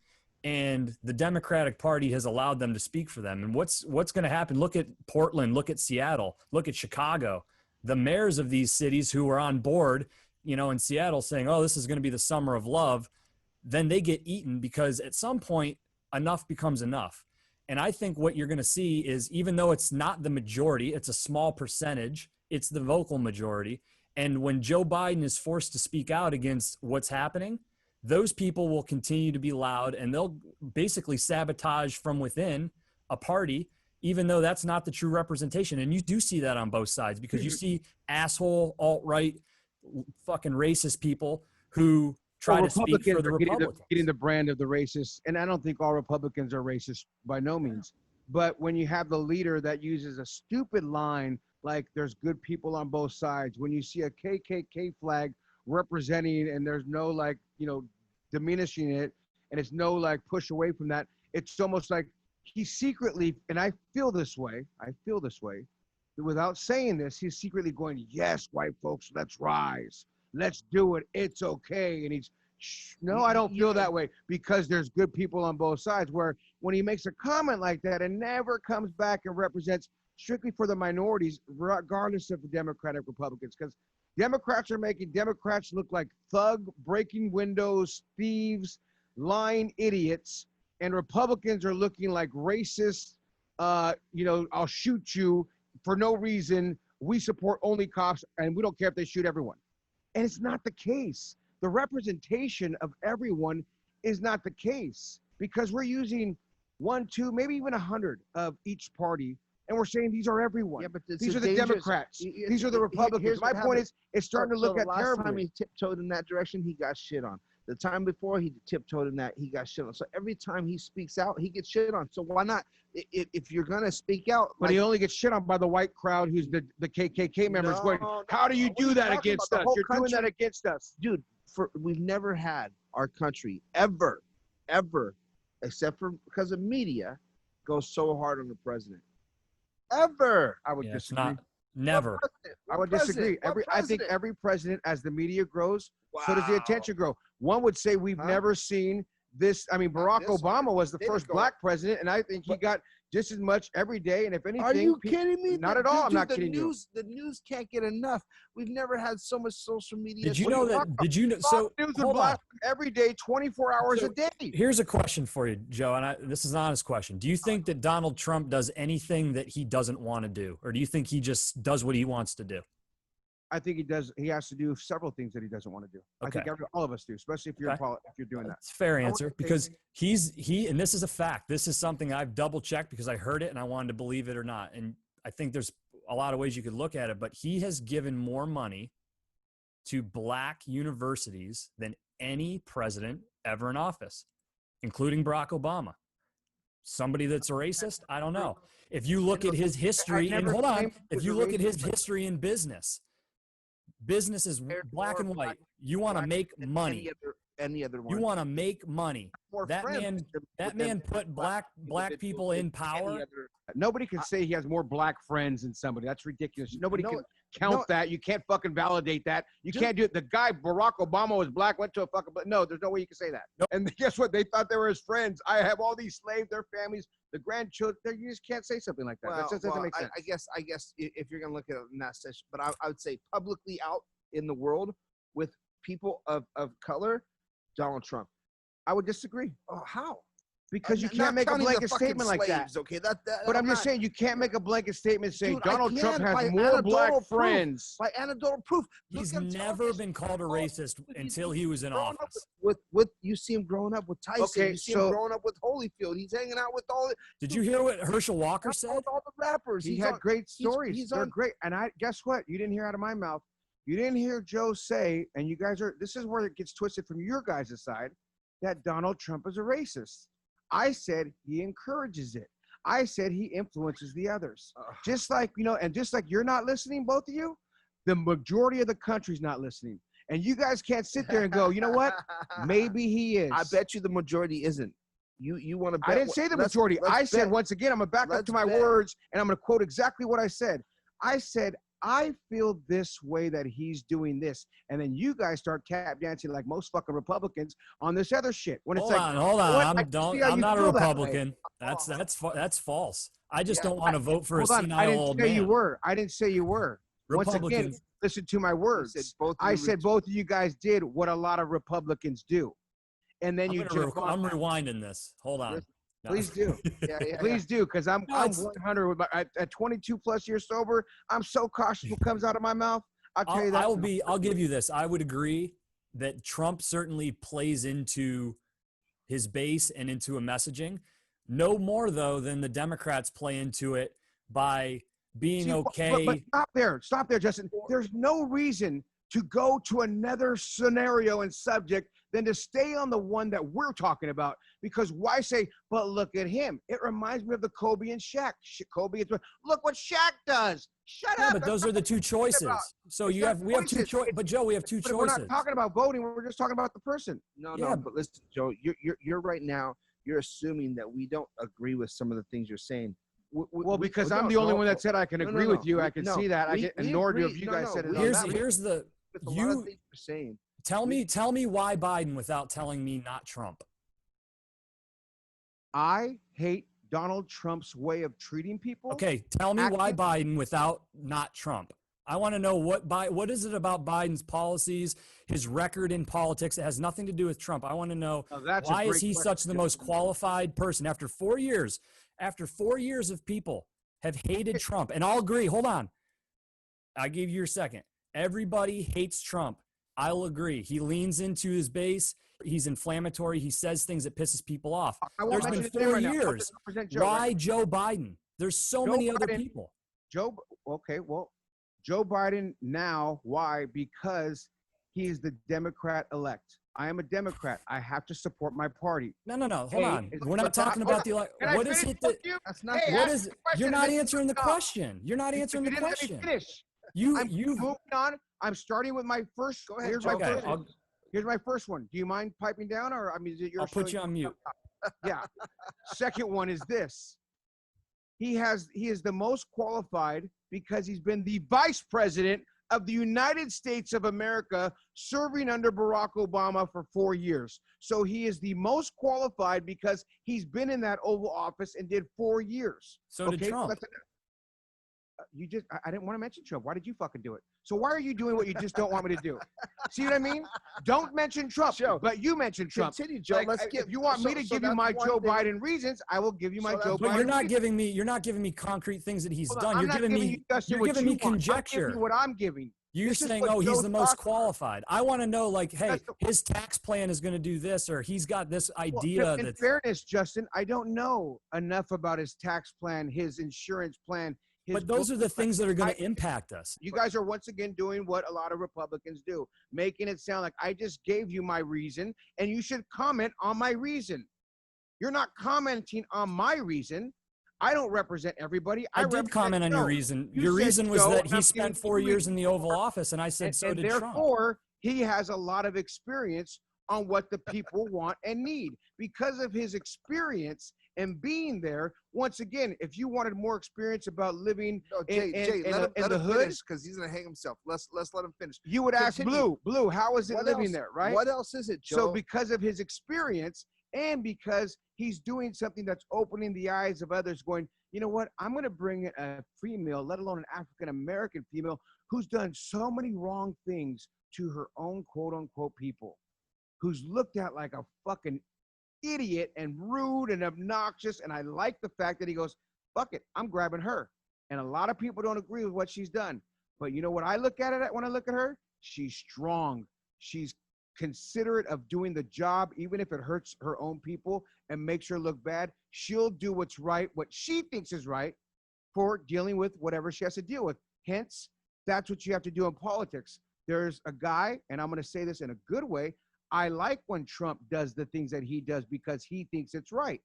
and the Democratic Party has allowed them to speak for them. And what's going to happen? Look at Portland, look at Seattle, look at Chicago. The mayors of these cities who are on board, in Seattle saying, oh, this is going to be the summer of love, then they get eaten because at some point enough becomes enough. And I think what you're going to see is, even though it's not the majority, it's a small percentage, it's the vocal majority. And when Joe Biden is forced to speak out against what's happening, those people will continue to be loud, and they'll basically sabotage from within a party, even though that's not the true representation. And you do see that on both sides, because you see asshole, alt-right, fucking racist people who try to speak for the Republicans. Getting the brand of the racist. And I don't think all Republicans are racist by no means. But when you have the leader that uses a stupid line like there's good people on both sides, when you see a KKK flag representing and there's no diminishing it, and it's no push away from that, it's almost like he secretly, and I feel this way, without saying this, he's secretly going, yes, white folks, let's rise. Let's do it. It's okay. And he's No, I don't feel that way because there's good people on both sides. Where when he makes a comment like that, it never comes back and represents strictly for the minorities, regardless of the Democratic Republicans. Because Democrats are making Democrats look like thug, breaking windows, thieves, lying idiots, and Republicans are looking like racist. I'll shoot you for no reason. We support only cops, and we don't care if they shoot everyone. And it's not the case. The representation of everyone is not the case because we're using 1, 2, maybe even 100 of each party, and we're saying these are everyone. Yeah, but these are the Democrats. These are the Republicans. My point is, it's starting to look at terribly. The last time he tiptoed in that direction, he got shit on. The time before he tiptoed in that, he got shit on. So every time he speaks out, he gets shit on. So why not? If you're gonna speak out, but he only gets shit on by the white crowd, who's the KKK members going, "How do you do that against us? You're doing that against us, dude." We've never had our country ever, except for because of media, go so hard on the president. Ever, I would disagree. Never. I would disagree. I think every president, as the media grows, so does the attention grow. One would say we've never seen this. I mean, Barack Obama was the first black president, and I think he got just as much every day. And if anything, are you kidding me? Not at all. I'm not kidding you. The news can't get enough. We've never had so much social media. Did you know that? Did you know? So news would blast every day, 24 hours a day. Here's a question for you, Joe, and this is an honest question. Do you think that Donald Trump does anything that he doesn't want to do, or do you think he just does what he wants to do? I think he does. He has to do several things that he doesn't want to do. Okay. I think all of us do, especially if you're doing that. It's a fair answer because and this is a fact. This is something I've double checked because I heard it and I wanted to believe it or not. And I think there's a lot of ways you could look at it, but he has given more money to black universities than any president ever in office, including Barack Obama. Somebody that's a racist? I don't know. If you look at his history, and hold on, if you look at his history in business is black and white. You want to make money. Any other one. You want to make money. That man put black people in power. Nobody can say he has more black friends than somebody. That's ridiculous. Nobody can count that. You can't fucking validate that. You can't do it. The guy, Barack Obama, was black, went to a fucking, no, there's no way you can say that. Nope. And guess what? They thought they were his friends. I have all these slaves, their families, the grandchildren. You just can't say something like that. That just doesn't make sense. I guess if you're going to look at it in that session, but I would say publicly out in the world with people of color, Donald Trump. I would disagree. Oh, how? Because you can't make a blanket statement like that. Okay, but I'm just saying you can't make a blanket statement saying Donald Trump has more black friends. By anecdotal proof. He's never been called a racist until he was in office. With you see him growing up with Tyson. Okay, you see him growing up with Holyfield. He's hanging out with all. Did you hear what Herschel Walker said? All the rappers. He had great stories. They're great. And guess what? You didn't hear out of my mouth. You didn't hear Joe say, and you guys this is where it gets twisted from your guys' side, that Donald Trump is a racist. I said he encourages it. I said he influences the others. Just like, and just like you're not listening, both of you, the majority of the country's not listening. And you guys can't sit there and go, you know what? Maybe he is. I bet you the majority isn't. You want to bet? I didn't say the majority. I said, once again, I'm going to back up to my words, and I'm going to quote exactly what I said. I said, I feel this way that he's doing this. And then you guys start tap dancing like most fucking Republicans on this other shit. When it's hold on. I'm not a Republican. That's false. I just don't want to vote for a senile old man. I didn't say you were. Once again, listen to my words. I said both of you guys did what a lot of Republicans do. And then I'm rewinding this. Hold on. No. Please do. Please do, because I'm 100 at 22 plus years sober. I'm so cautious what comes out of my mouth. I'll tell you that. I'll give you this. I would agree that Trump certainly plays into his base and into a messaging. No more though than the Democrats play into it by being okay. But stop there, Justin. There's no reason to go to another scenario and subject than to stay on the one that we're talking about. Because why say, but look at him? It reminds me of the Kobe and Shaq. Look what Shaq does. Shut up. But those are the two choices. So we have two choices. But Joe, we have two choices. We're not talking about voting. We're just talking about the person. No. But listen, Joe, you're right now. You're assuming that we don't agree with some of the things you're saying. Because I'm the only one that said I can agree with you. I can see that. Nor do you guys said it. Here's the a lot of things you're saying. Tell me why Biden without telling me not Trump. I hate Donald Trump's way of treating people. Okay, tell me why Biden without not Trump. I want to know what is it about Biden's policies, his record in politics. It has nothing to do with Trump. I want to know why is he such the most qualified person after 4 years? After 4 years of people have hated Trump, and I'll agree. Hold on, I give you your second. Everybody hates Trump. I'll agree. He leans into his base. He's inflammatory. He says things that pisses people off. There's been 4 years. Why Joe Biden? There's so many other people. Joe Biden now. Why? Because he is the Democrat elect. I am a Democrat. I have to support my party. No. Hold on. We're not talking about the elect. What is it that? That's not. What is? You're not answering the question. You're not answering the question. I'm moving on. I'm starting with my first. Go ahead. Here's my first one. Do you mind piping down, or I mean, is it your? I'll put you on mute. Yeah. Second one is this. He is the most qualified because he's been the vice president of the United States of America, serving under Barack Obama for 4 years. So he is the most qualified because he's been in that Oval Office and did 4 years. So did Trump. I didn't want to mention Trump. Why did you fucking do it? So why are you doing what you just don't want me to do? See what I mean? Don't mention Trump, but you mentioned Trump. Continue, Joe. If you want me to give you my Joe Biden reasons, I will give you my Joe Biden. But you're not giving me concrete things that he's done. You're giving me conjecture. I'm giving you what I'm giving. You're saying, he's the most qualified. I want to know, like, hey, his tax plan is going to do this, or he's got this idea. Well, in fairness, Justin, I don't know enough about his tax plan, his insurance plan. But those are the things that are going to impact us. You guys are once again doing what a lot of Republicans do, making it sound like I just gave you my reason, and you should comment on my reason. You're not commenting on my reason. I don't represent everybody. I did comment on your reason. Your reason was that he spent 4 years in the Oval Office, and I said so did Trump. Therefore, he has a lot of experience on what the people want and need. Because of his experience and being there, once again, if you wanted more experience about living in the hood, because he's gonna hang himself. Let's let him finish. You would ask Blue, how is it living there, right? What else is it, Joe? So because of his experience and because he's doing something that's opening the eyes of others, going, you know what? I'm going to bring in a female, let alone an African-American female, who's done so many wrong things to her own quote-unquote people, who's looked at like a fucking idiot and rude and obnoxious. And I like the fact that he goes, fuck it, I'm grabbing her. And a lot of people don't agree with what she's done. But you know what I look at it when I look at her? She's strong. She's considerate of doing the job, even if it hurts her own people and makes her look bad. She'll do what's right, what she thinks is right, for dealing with whatever she has to deal with. Hence, that's what you have to do in politics. There's a guy, and I'm going to say this in a good way, I like when Trump does the things that he does because he thinks it's right.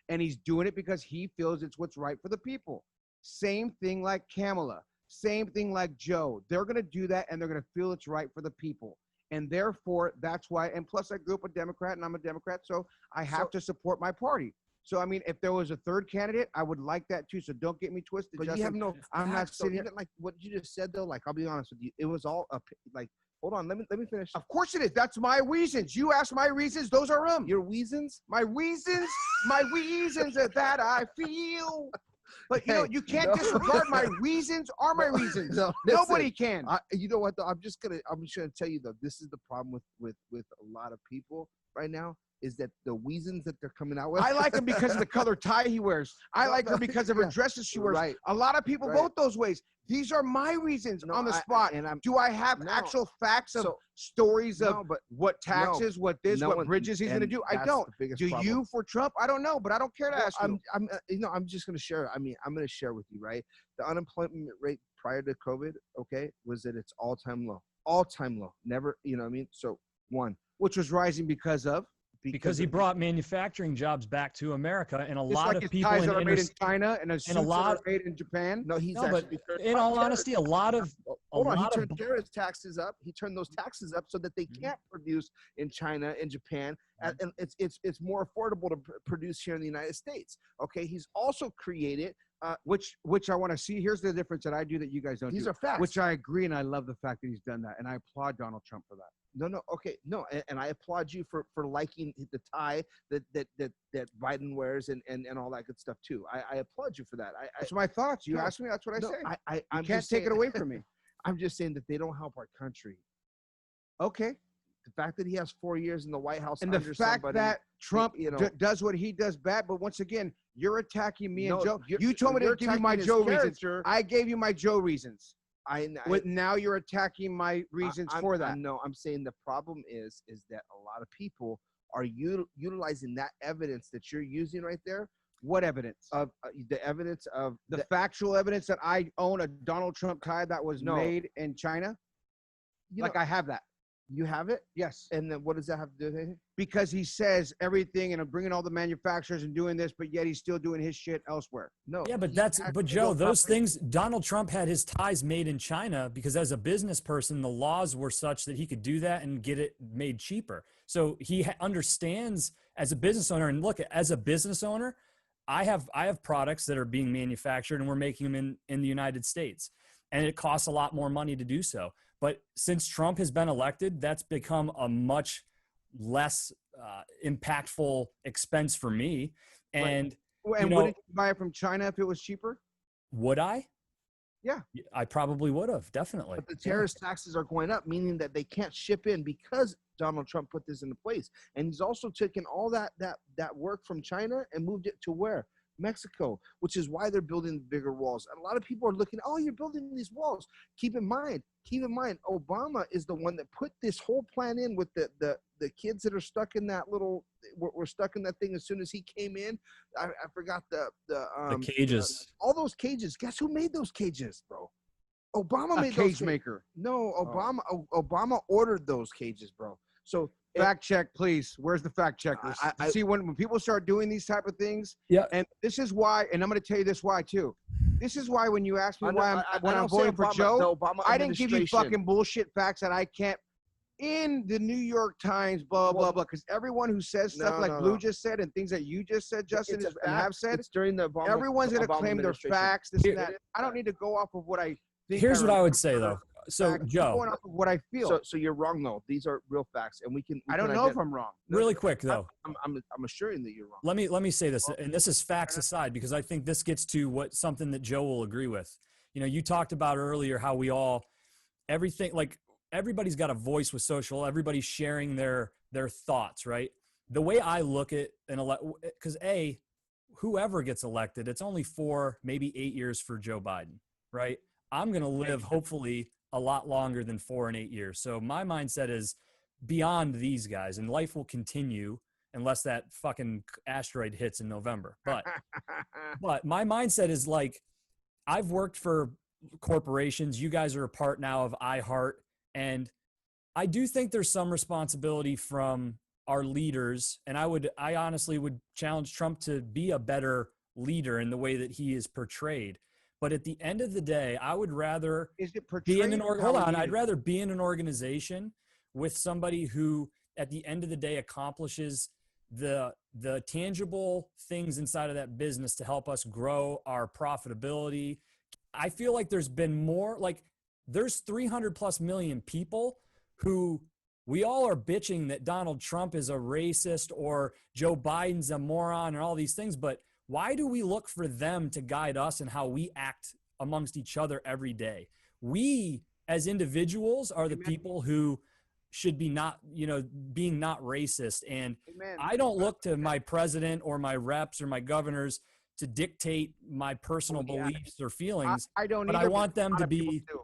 And he's doing it because he feels it's what's right for the people. Same thing like Kamala. Same thing like Joe. They're going to do that, and they're going to feel it's right for the people. And therefore, that's why, and plus I grew up a Democrat, and I'm a Democrat, so I have to support my party. So, I mean, if there was a third candidate, I would like that too. So don't get me twisted. But Justin. you have no I'm not sitting here. Like what you just said, though, like, I'll be honest with you. It was all like, hold on, let me finish. Of course it is. That's my reasons. You asked my reasons. Those are them. Your reasons? My reasons? My reasons are that I feel. But you know, you can't disregard my reasons are my reasons. Nobody can. You know what, though? I'm just gonna tell you, though, this is the problem with a lot of people right now, is that the reasons that they're coming out with. I like him because of the color tie he wears. I like her because of her dresses she wears. Right. A lot of people vote those ways. These are my reasons on the spot. Do I have actual facts of stories of what taxes, what bridges he's going to do? I don't. Do you for Trump? I don't know, but I don't care to ask you. I'm just going to share. I'm going to share with you, right? The unemployment rate prior to COVID, was at its all-time low. All-time low. Never, you know what I mean? So, one. Which was rising because of? Because he brought manufacturing jobs back to America, and a lot of people ties that are made in China and a lot made in Japan. No, he's actually. But in all honesty, he turned tariff taxes up. He turned those taxes up so that they can't produce in China and Japan, and it's more affordable to produce here in the United States. Okay, he's also created. Which I want to see. Here's the difference that I do that you guys don't do. These are facts. Which I agree, and I love the fact that he's done that, and I applaud Donald Trump for that. No. Okay, no, and I applaud you for liking the tie that Biden wears and all that good stuff too. I applaud you for that. That's my thoughts. You no, asked me. That's what I no, say. I You I'm can't just take it saying- away from me. I'm just saying that they don't help our country. Okay. The fact that he has 4 years in the White House And the under fact somebody, that Trump you know, does what he does bad, but once again, you're attacking me and No, Joe. you're- You told me to you're give you my attacking his Joe reasons. character. I gave you my Joe reasons. I Now you're attacking my reasons for that. No, I'm saying the problem is that a lot of people are utilizing that evidence that you're using right there. What evidence? Of the evidence of The factual evidence that I own a Donald Trump tie that was No. made in China? you Like know, I have that. you have it, Yes. and then what does that have to do with anything? Because he says everything and I'm bringing all the manufacturers and doing this, but yet he's still doing his shit elsewhere. No. Yeah, but he that's has but to Joe, go those properly. things. Donald Trump had his ties made in China because as a business person, the laws were such that he could do that and get it made cheaper. So he understands as a business owner. And look, as a business owner, I have products that are being manufactured and we're making them in the United States, and it costs a lot more money to do so. But since Trump has been elected, that's become a much less impactful expense for me. And And know- wouldn't you buy it from China if it was cheaper? would I? Yeah. I probably would have, definitely. But the Yeah. terrorist taxes are going up, meaning that they can't ship in because Donald Trump put this into place. And he's also taken all that work from China and moved it to where? Mexico, which is why they're building bigger walls. And a lot of people are looking, oh, you're building these walls. Keep in mind, Obama is the one that put this whole plan in with the kids that are stuck in that little, were stuck in that thing as soon as he came in. I forgot the cages. all those cages. Guess who made those cages, bro? Obama A made those cage maker. No, Obama ordered those cages, bro. So Fact check, please. Where's the fact checkers? I- See, when people start doing these type of things, Yeah. and this is why, and I'm going to tell you this why too. This is why when you ask me why when I'm don't say voting for Obama, Joe, the Obama I didn't give you administration. fucking bullshit facts that I can't in the New York Times, blah blah blah. Because everyone who says stuff No, like no, Blue no. just said and things that you just said, Justin, It's a and have fact. said, It's during the Obama. everyone's going to Obama claim their administration. facts. This Here- and that. I don't need to go off of what I think. Here's what I would remember. say though. So Facts. I'm Joe, going off of what I feel. So you're wrong though. These are real facts, and we can. I don't know if I'm wrong. really quick though, I'm assuring that you're wrong. let me say this, and this is facts aside, because I think this gets to something that Joe will agree with. You know, you talked about earlier how everything, like everybody's got a voice with social, everybody's sharing their thoughts, right? The way I look at because whoever gets elected, it's only 4, maybe 8 years for Joe Biden, right? I'm going to live hopefully a lot longer than 4 and 8 years. So my mindset is beyond these guys, and life will continue unless that fucking asteroid hits in November. But my mindset is like, I've worked for corporations. You guys are a part now of iHeart. And I do think there's some responsibility from our leaders. And I honestly would challenge Trump to be a better leader in the way that he is portrayed. But at the end of the day, I would rather Is it be in portrayed? an or hold how on. he I'd is? rather be in an organization with somebody who, at the end of the day, accomplishes the tangible things inside of that business to help us grow our profitability. I feel like there's been more, like there's 300 plus million people who we all are bitching that Donald Trump is a racist or Joe Biden's a moron and all these things. But why do we look for them to guide us and how we act amongst each other every day? We as individuals are the people who should be being not racist. And Amen. I don't look to my president or my reps or my governors to dictate my personal beliefs or feelings. I don't but either, I want a them lot to of people be, do.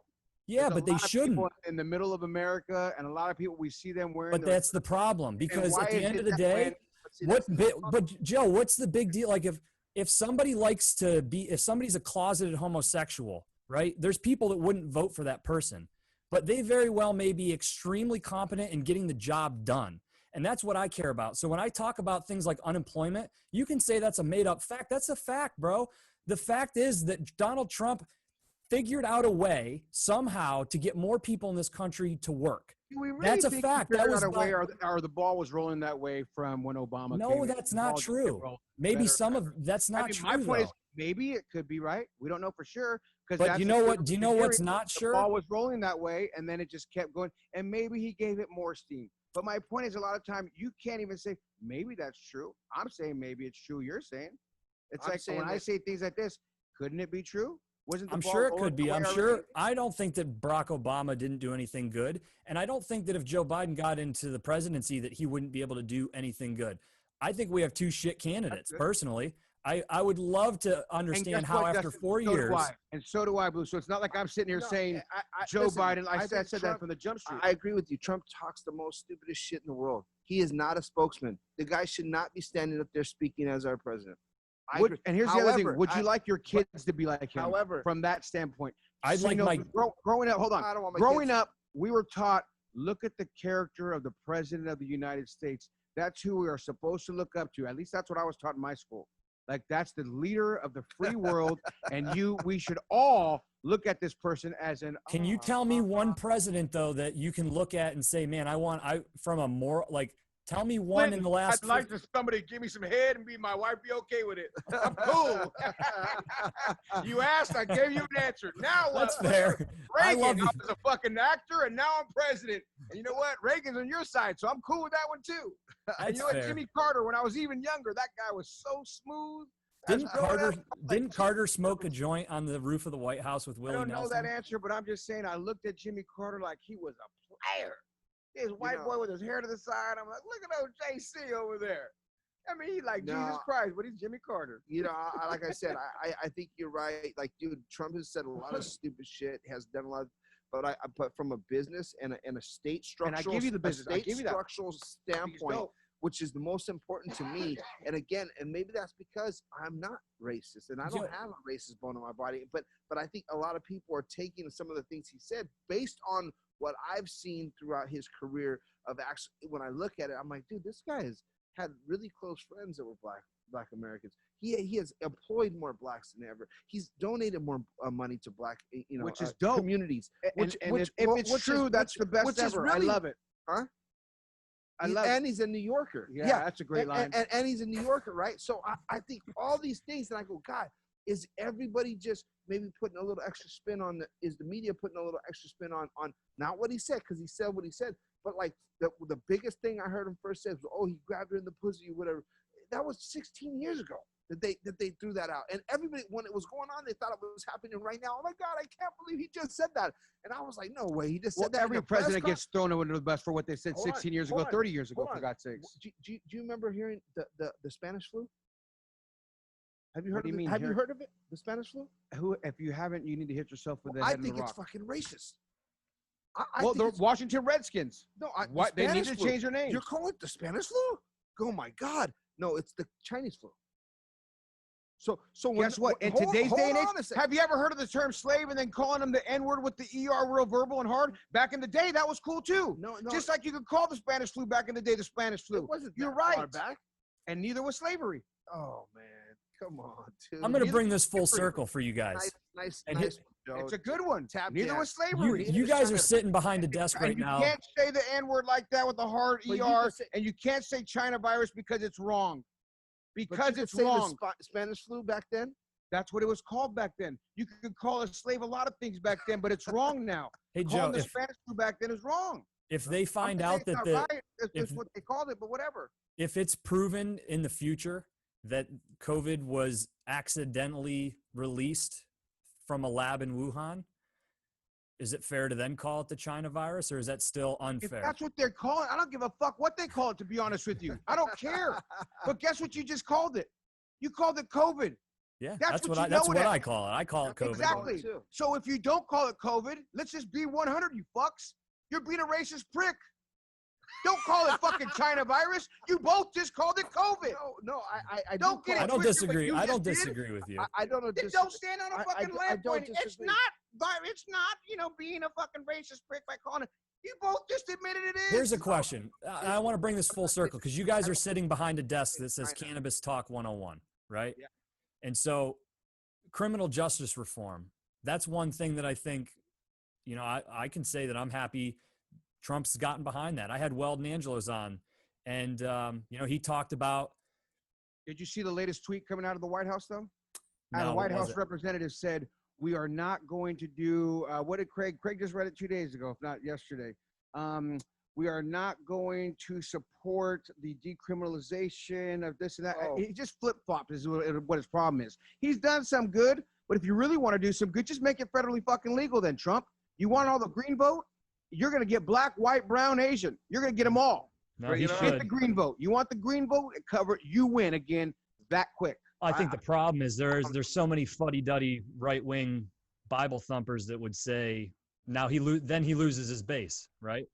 yeah, There's a but they lot of shouldn't. people in the middle of America, and a lot of people we see them wearing. But their- that's the problem, because why at the is end it of the that day, when- See, what that's- bit, but Joe, what's the big deal? Like if somebody likes to be, if somebody's a closeted homosexual, right? There's people that wouldn't vote for that person, but they very well may be extremely competent in getting the job done. And that's what I care about. So when I talk about things like unemployment, you can say that's a made up fact. That's a fact, bro. The fact is that Donald Trump figured out a way somehow to get more people in this country to work. Do we really That's a think fact. we That figured was out a way, not- or the ball was rolling that way from when Obama came No, in? that's The not ball just true. kept rolling Maybe better some and of that's better. not true. My point though. is maybe it could be right. We don't know for sure But you know what? Do you know what's not The sure? ball was rolling that way, and then it just kept going. And maybe he gave it more steam. But my point is, a lot of time you can't even say maybe that's true. I'm saying maybe it's true. You're saying it's I'm like saying when I that- say things like this, couldn't it be true? Wasn't the I'm ball sure it rolling could be. that way I'm already? sure. I don't think that Barack Obama didn't do anything good. And I don't think that if Joe Biden got into the presidency that he wouldn't be able to do anything good. I think we have two shit candidates, good. personally. I would love to And understand guess how what, after Dustin? 4 So do years. I. And so do I, Blue. So it's not like I'm sitting here No, saying I- Joe listen, Biden. I think said that Trump- from the jump street. I agree with you. Trump talks the most stupidest shit in the world. He is not a spokesman. The guy should not be standing up there speaking as our president. I agree. And here's the other However, thing. Would you I- like your kids to be like him? However, From that standpoint, I'd like my growing up. Hold on. I don't want my Growing kids- up, we were taught, look at the character of the president of the United States. That's who we are supposed to look up to. At least that's what I was taught in my school. Like that's the leader of the free world, and we should all look at this person as an. Can you tell me one president though that you can look at and say, man, I from a moral, like, tell me one in the last. I'd like to somebody give me some head and be my wife. Be okay with it. I'm cool. You asked, I gave you an answer. Now what? That's fair. I Reagan, love I you. was a fucking actor, and now I'm president. And you know what? Reagan's on your side, so I'm cool with that one too. And That's you know what? fair. Jimmy Carter, when I was even younger, that guy was so smooth. Didn't Growing Carter up, didn't Carter smoke a joint on the roof of the White House with I Willie don't know Nelson? that answer, but I'm just saying I looked at Jimmy Carter like he was a player. His white know- boy with his hair to the side. I'm like, look at old JC over there. I mean, he's like No. Jesus Christ, but he's Jimmy Carter. You know, like I said, I think you're right. Like, dude, Trump has said a lot of stupid shit, has done a lot, but from a business and a state And I structural, give you the business. I state give you that. structural standpoint, which is the most important to me. And again, and maybe that's because I'm not racist and I don't have a racist bone in my body. But I think a lot of people are taking some of the things he said based on what I've seen throughout his career of actually, when I look at it, I'm like, dude, this guy has had really close friends that were black Americans. He has employed more blacks than ever. He's donated more money to black, Which is dope. communities. And if it's true, that's the best which is ever. really- I love it. Huh? I love it. And he's a New Yorker. Yeah, that's a great line. And he's a New Yorker, right? So I think all these things, and I go, God, is everybody just maybe putting a little extra spin on is the media putting a little extra spin on not what he said, because he said what he said, but like the biggest thing I heard him first say was, oh, he grabbed her in the pussy or whatever. That was 16 years ago that they threw that out. And everybody, when it was going on, they thought it was happening right now. Oh my God, I can't believe he just said that. And I was like, no way, he just said that. Every president gets thrown under the bus for what they said Hold on, 16 years hold ago, on, 30 years ago, hold for on. God's sakes. Do you remember hearing the Spanish flu? Have you What heard do of you it? mean, Have you hear- heard of it? The Spanish flu? If you haven't, you need to hit yourself with the I head of think the it's rock. fucking racist. I Well, think the it's, Washington Redskins. no, the What they need Spanish to flu. change their name. You're calling it the Spanish flu? Oh my God! No, it's the Chinese flu. So when, Guess what? In hold- today's hold day and age, on a second. have you ever heard of the term slave and then calling them the N-word with the ER real verbal and hard? Back in the day, that was cool too. No, Just like you could call the Spanish flu back in the day the Spanish it flu. wasn't. You're that far right. back. And neither was slavery. Oh man, come on, dude. I'm going to Neither bring this full different. circle for you guys. nice, And nice. Joe. It's a good one. Tap Neither dance. was slavery. You guys are sitting behind a desk And right you now. can't say the N-word like that with a hard But you ER, can say- and you can't say China virus because it's wrong. But you Because could it's say the wrong. Spanish flu back then. That's what it was called back then. You could call a slave a lot of things back then, but it's wrong now. Hey, Joe, Calling the if Spanish flu back then is wrong. they find I'm out saying that it's not the right. That's if- just what they called it, but whatever. if it's proven in the future that COVID was accidentally released from a lab in Wuhan, is it fair to then call it the China virus, or is that still If unfair? that's what they're calling, I don't give a fuck what they call it, to be honest with you. I don't care. But guess what you just called it? You called it COVID. Yeah, that's that's what what you that's know what it I as. call it. I call it COVID. Exactly. too. So if you don't call it COVID, let's just be 100, you fucks. You're being a racist prick. Don't call it fucking China virus. You both just called it COVID. No, I Don't do get call I it don't twisted, what disagree. you I don't just did. disagree with you. I don't know. Then don't stand on a I fucking lamp don't pointing. It's disagree. not, being a fucking racist prick by calling it. You both just admitted it is. Here's a question. I want to bring this full circle because you guys are sitting behind a desk that says Cannabis Talk 101, right? Yeah. And so criminal justice reform, that's one thing that I think, I can say that I'm happy Trump's gotten behind that. I had Weldon Angelos on, and, he talked about. Did you see the latest tweet coming out of the White House, though? And No, the what White was House it? representative said, We are not going to do what did Craig just read it 2 days ago, if not yesterday. We are not going to support the decriminalization of this and that. Oh. He just flip-flopped is what his problem is. He's done some good, but if you really want to do some good, just make it federally fucking legal then, Trump. You want all the green vote? You're going to get black, white, brown, Asian. You're going to get them all. No, he Get should. the green vote. You want the green vote? Cover it. You win again that quick. I think the problem is there's so many fuddy-duddy right-wing Bible thumpers that would say now then he loses his base, right?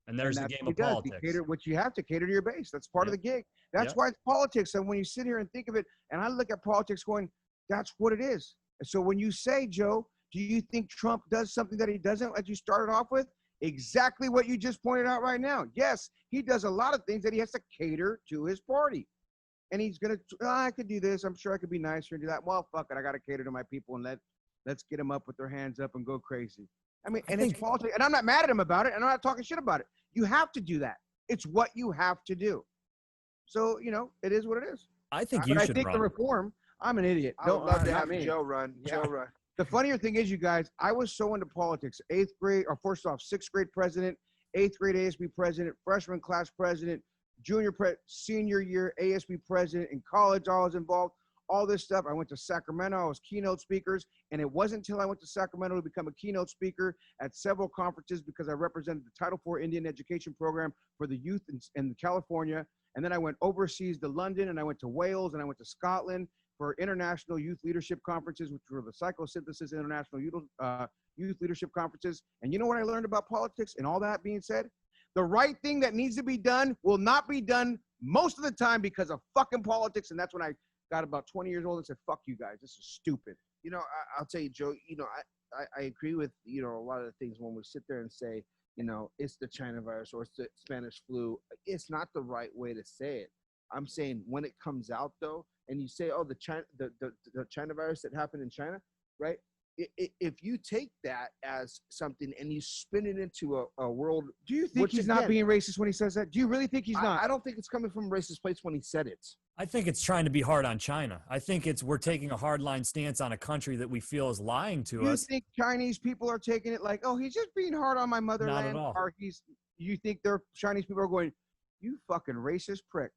And there's the game of politics. You cater what you have to cater to your base. That's part of the gig. That's why it's politics. And when you sit here and think of it, and I look at politics going, that's what it is. And so when you say, Joe, do you think Trump does something that he doesn't, as you started off with? Exactly what you just pointed out right now. Yes, he does a lot of things that he has to cater to his party. And he's going to, I could do this. I'm sure I could be nicer and do that. Well, fuck it. I got to cater to my people and let's get them up with their hands up and go crazy. I mean, and it's politics. And I'm not mad at him about it. And I'm not talking shit about it. You have to do that. It's what you have to do. So, it is what it is. I think you should run. The reform, I'm an idiot. I would love to have Joe run. Joe run. The funnier thing is, you guys, I was so into politics. 8th grade, or first off, 6th grade president, 8th grade ASB president, freshman class president, senior year ASB president. In college, I was involved. All this stuff. I went to Sacramento. I was keynote speakers. And it wasn't until I went to Sacramento to become a keynote speaker at several conferences because I represented the Title IV Indian Education Program for the youth in California. And then I went overseas to London, and I went to Wales, and I went to Scotland for international youth leadership conferences, which were the Psychosynthesis International Youth Leadership Conferences. And you know what I learned about politics? And all that being said, the right thing that needs to be done will not be done most of the time because of fucking politics. And that's when I got about 20 years old and said, fuck you guys, this is stupid. I'll tell you, Joe, I agree with, a lot of the things when we sit there and say, it's the China virus or it's the Spanish flu. It's not the right way to say it. I'm saying when it comes out, though, and you say, oh, the China virus that happened in China, right? If you take that as something and you spin it into a world. Do you think he's not being racist when he says that? Do you really think he's not? I don't think it's coming from a racist place when he said it. I think it's trying to be hard on China. I think we're taking a hardline stance on a country that we feel is lying to us. You think Chinese people are taking it like, oh, he's just being hard on my motherland? Not at all. Or you think Chinese people are going, you fucking racist prick?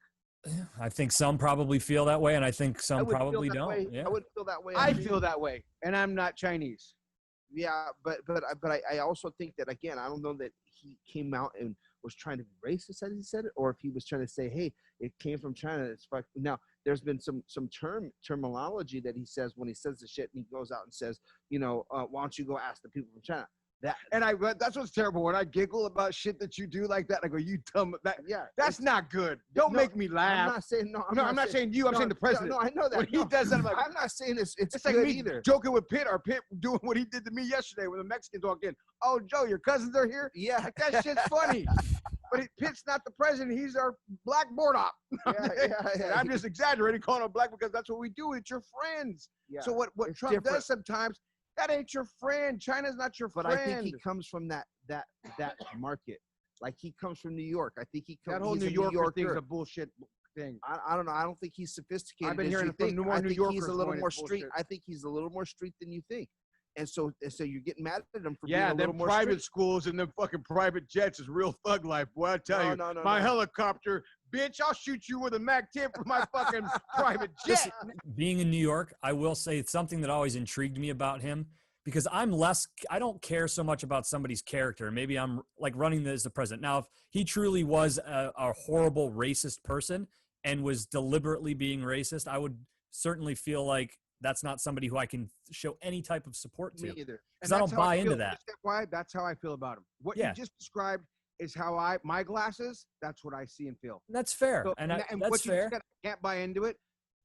I think some probably feel that way, and I think some probably don't. Yeah. I would feel that way. I feel that way, and I'm not Chinese. Yeah, but I also think that, again, I don't know that he came out and was trying to be racist as he said it, or if he was trying to say, hey, it came from China. It's fuck. Now, there's been some terminology that he says when he says the shit, and he goes out and says, why don't you go ask the people from China? That's what's terrible when I giggle about shit that you do like that. I go, you dumb. That's not good. Don't make me laugh. I'm not saying no. I'm not saying you. I'm saying the president. No, I know that. When he does that, I'm not saying it's like good me either. Joking with Pitt, or Pitt doing what he did to me yesterday when the Mexicans walked in. Oh, Joe, your cousins are here. Yeah, like, that shit's funny. But Pitt's not the president. He's our black board op. Yeah. I'm just exaggerating, calling him black because that's what we do. It's your friends. Yeah. So what Trump does sometimes. That ain't your friend. China's not your friend. But I think he comes from that market. Like, he comes from New York. I think he comes. That whole New Yorker thing is a bullshit thing. I don't know. I don't think he's sophisticated. I've been hearing from New Yorkers. He's a little more street. I think he's a little more street than you think. And so you're getting mad at him for being a little more private street. Schools and them fucking private jets is real thug life. Boy, I tell you, my helicopter, bitch, I'll shoot you with a MAC-10 for my fucking private jet. Being in New York, I will say it's something that always intrigued me about him. Because I don't care so much about somebody's character. Maybe I'm like running as the president. Now, if he truly was a horrible racist person and was deliberately being racist, I would certainly feel like that's not somebody who I can show any type of support to. Me either. Because I don't buy into that. Why? That's how I feel about him. What you just described is how my glasses, that's what I see and feel. That's fair. So, and that's fair. I can't buy into it.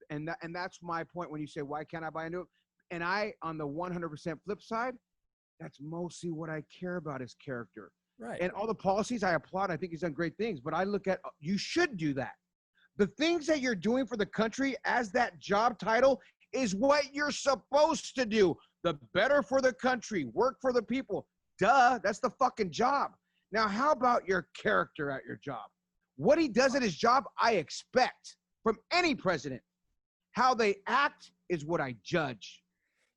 And that's my point when you say, why can't I buy into it? And on the 100% flip side, that's mostly what I care about is character. Right. And all the policies I applaud. I think he's done great things. But I look at, you should do that. The things that you're doing for the country as that job title is what you're supposed to do. The better for the country, work for the people. Duh, that's the fucking job. Now, how about your character at your job? What he does at his job, I expect from any president. How they act is what I judge.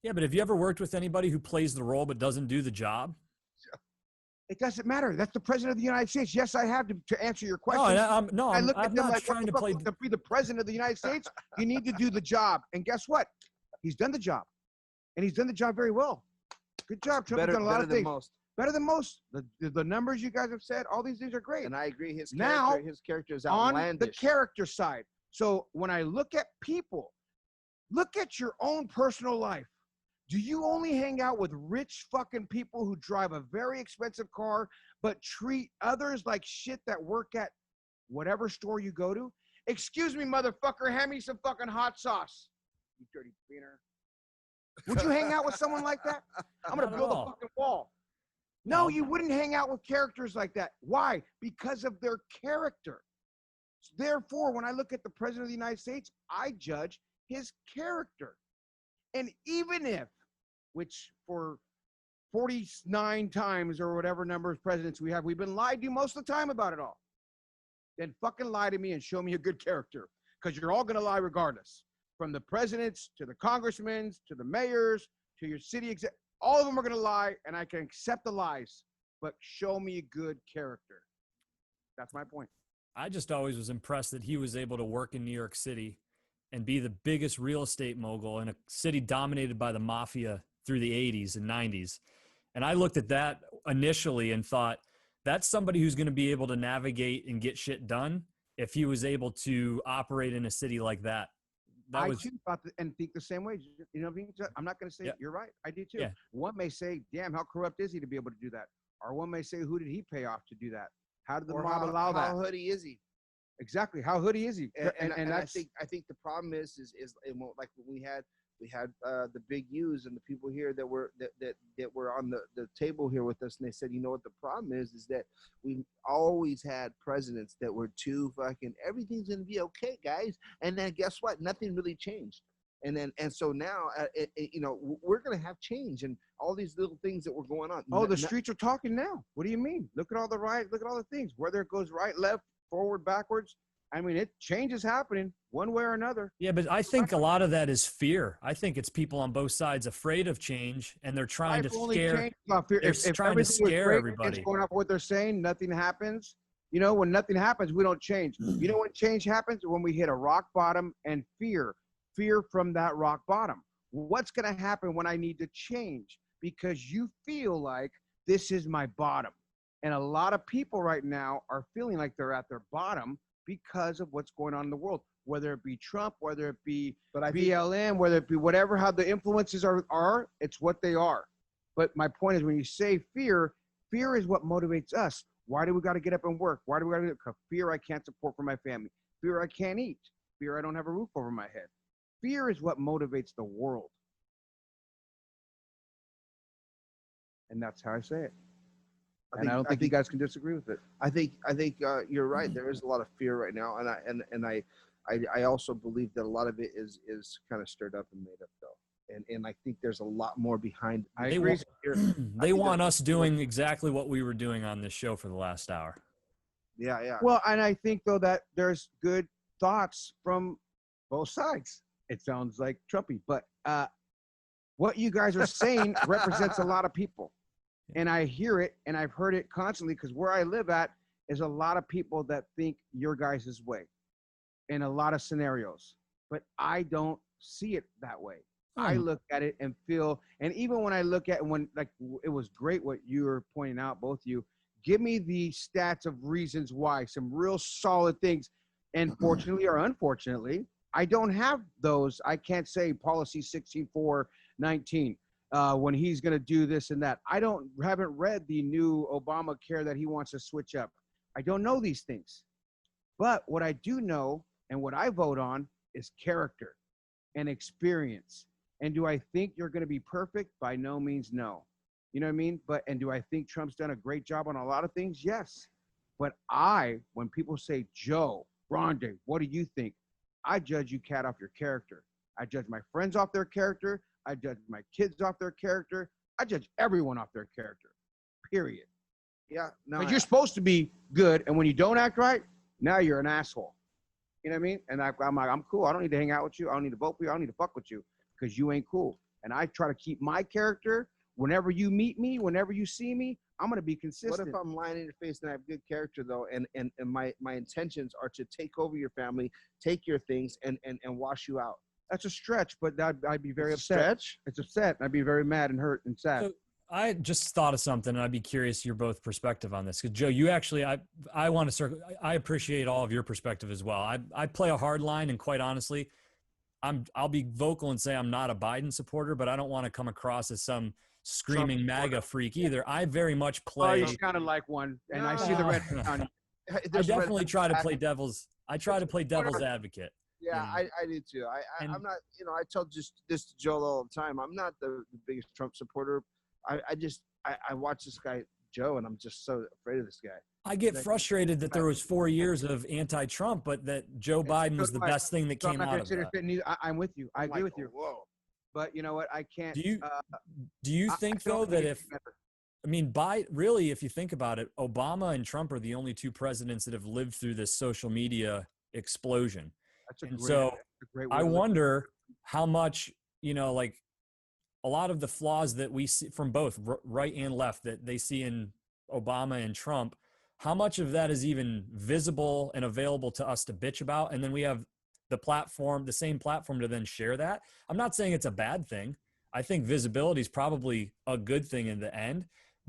Yeah, but have you ever worked with anybody who plays the role but doesn't do the job? It doesn't matter. That's the president of the United States. Yes, I have to answer your question. I'm look at them not like, trying to play. To be the president of the United States, you need to do the job. And guess what? He's done the job, and he's done the job very well. Good job, Trump. He's done a lot of things. Better than most. The numbers you guys have said, all these things are great. And I agree. His character is outlandish. outlandish. On the character side. So when I look at people, look at your own personal life. Do you only hang out with rich fucking people who drive a very expensive car, but treat others like shit that work at whatever store you go to? Excuse me, motherfucker, hand me some fucking hot sauce. You dirty beaner. Would you hang out with someone like that? I'm going to build a fucking wall. No, you wouldn't hang out with characters like that. Why? Because of their character. Therefore, when I look at the president of the United States, I judge his character. And even if, which for 49 times or whatever number of presidents we have, we've been lied to most of the time about it all, then fucking lie to me and show me a good character, because you're all going to lie regardless. From the presidents to the congressmen to the mayors to your city exec, all of them are going to lie, and I can accept the lies, but show me a good character. That's my point. I just always was impressed that he was able to work in New York City and be the biggest real estate mogul in a city dominated by the mafia through the 80s and 90s. And I looked at that initially and thought, that's somebody who's going to be able to navigate and get shit done if he was able to operate in a city like that. I too thought and think the same way. You know what I mean? I'm not going to say you're right. I do too. Yeah. One may say, damn, how corrupt is he to be able to do that? Or one may say, who did he pay off to do that? How did the mob allow that? How hoodie is he? Exactly. How hoodie is he? And I think the problem is like when we had the big U's and the people here that were on the table here with us, and they said, you know what the problem is that we always had presidents that were too fucking, everything's gonna be okay, guys, and then guess what? Nothing really changed. And so now, you know, we're gonna have change, and all these little things that were going on. Oh, the streets are talking now. What do you mean? Look at all the riots. Look at all the things. Whether it goes right, left, forward, backwards. I mean, change is happening one way or another. Yeah, but I think a lot of that is fear. I think it's people on both sides afraid of change, and they're trying to scare. They're trying to scare everybody. Going off what they're saying, nothing happens. You know, when nothing happens, we don't change. You know when change happens? When we hit a rock bottom and fear from that rock bottom. What's going to happen when I need to change? Because you feel like this is my bottom. And a lot of people right now are feeling like they're at their bottom because of what's going on in the world, whether it be Trump, whether it be BLM, whether it be whatever, how the influences are, it's what they are. But my point is, when you say fear is what motivates us. Why do we got to get up and work? Why do we got to do it? Fear I can't support for my family. Fear I can't eat. Fear I don't have a roof over my head. Fear is what motivates the world. And that's how I say it. I don't think you guys can disagree with it. I think you're right. There is a lot of fear right now, and I also believe that a lot of it is kind of stirred up and made up though, and I think there's a lot more behind. They want us doing exactly what we were doing on this show for the last hour. Yeah. Well, and I think though that there's good thoughts from both sides. It sounds like Trumpy, but what you guys are saying represents a lot of people. And I hear it, and I've heard it constantly, because where I live at is a lot of people that think your guys' way in a lot of scenarios. But I don't see it that way. I look at it and feel, and even when I look at it was great what you were pointing out, both of you. Give me the stats of reasons why, some real solid things. And fortunately or unfortunately, I don't have those. I can't say policy 16419. When he's going to do this and that. I haven't read the new Obamacare that he wants to switch up. I don't know these things. But what I do know and what I vote on is character and experience. And do I think you're going to be perfect? By no means, no. You know what I mean? And do I think Trump's done a great job on a lot of things? Yes. But when people say, Joe Grande, what do you think? I judge you cat off your character. I judge my friends off their character. I judge my kids off their character. I judge everyone off their character, period. Yeah. No, because you're supposed to be good, and when you don't act right, now you're an asshole. You know what I mean? And I'm like, I'm cool. I don't need to hang out with you. I don't need to vote for you. I don't need to fuck with you because you ain't cool. And I try to keep my character. Whenever you meet me, whenever you see me, I'm going to be consistent. What if I'm lying in your face and I have good character though, and my intentions are to take over your family, take your things, and wash you out? That's a stretch, but I'd be very upset. Stretch? It's upset. I'd be very mad and hurt and sad. So I just thought of something, and I'd be curious your both perspective on this. Because Joe, you actually, I want to circle. I appreciate all of your perspective as well. I play a hard line, and quite honestly, I'll be vocal and say I'm not a Biden supporter, but I don't want to come across as some screaming MAGA freak either. I very much play. Oh, you kind of like one, and I see the red on you. I definitely try to play devil's. I try to play devil's advocate. Yeah, you know? I do too. I'm not, I tell just this to Joel all the time. I'm not the biggest Trump supporter. I watch this guy, Joe, and I'm just so afraid of this guy. I get frustrated that there was 4 years of anti-Trump, but that Joe Biden was the best thing that came out of that. I'm with you. I agree with you. Whoa. But you know what? I can't. Do you think though that really, if you think about it, Obama and Trump are the only two presidents that have lived through this social media explosion. I wonder how much, like a lot of the flaws that we see from both right and left that they see in Obama and Trump, how much of that is even visible and available to us to bitch about? And then we have the same platform to then share that. I'm not saying it's a bad thing. I think visibility is probably a good thing in the end,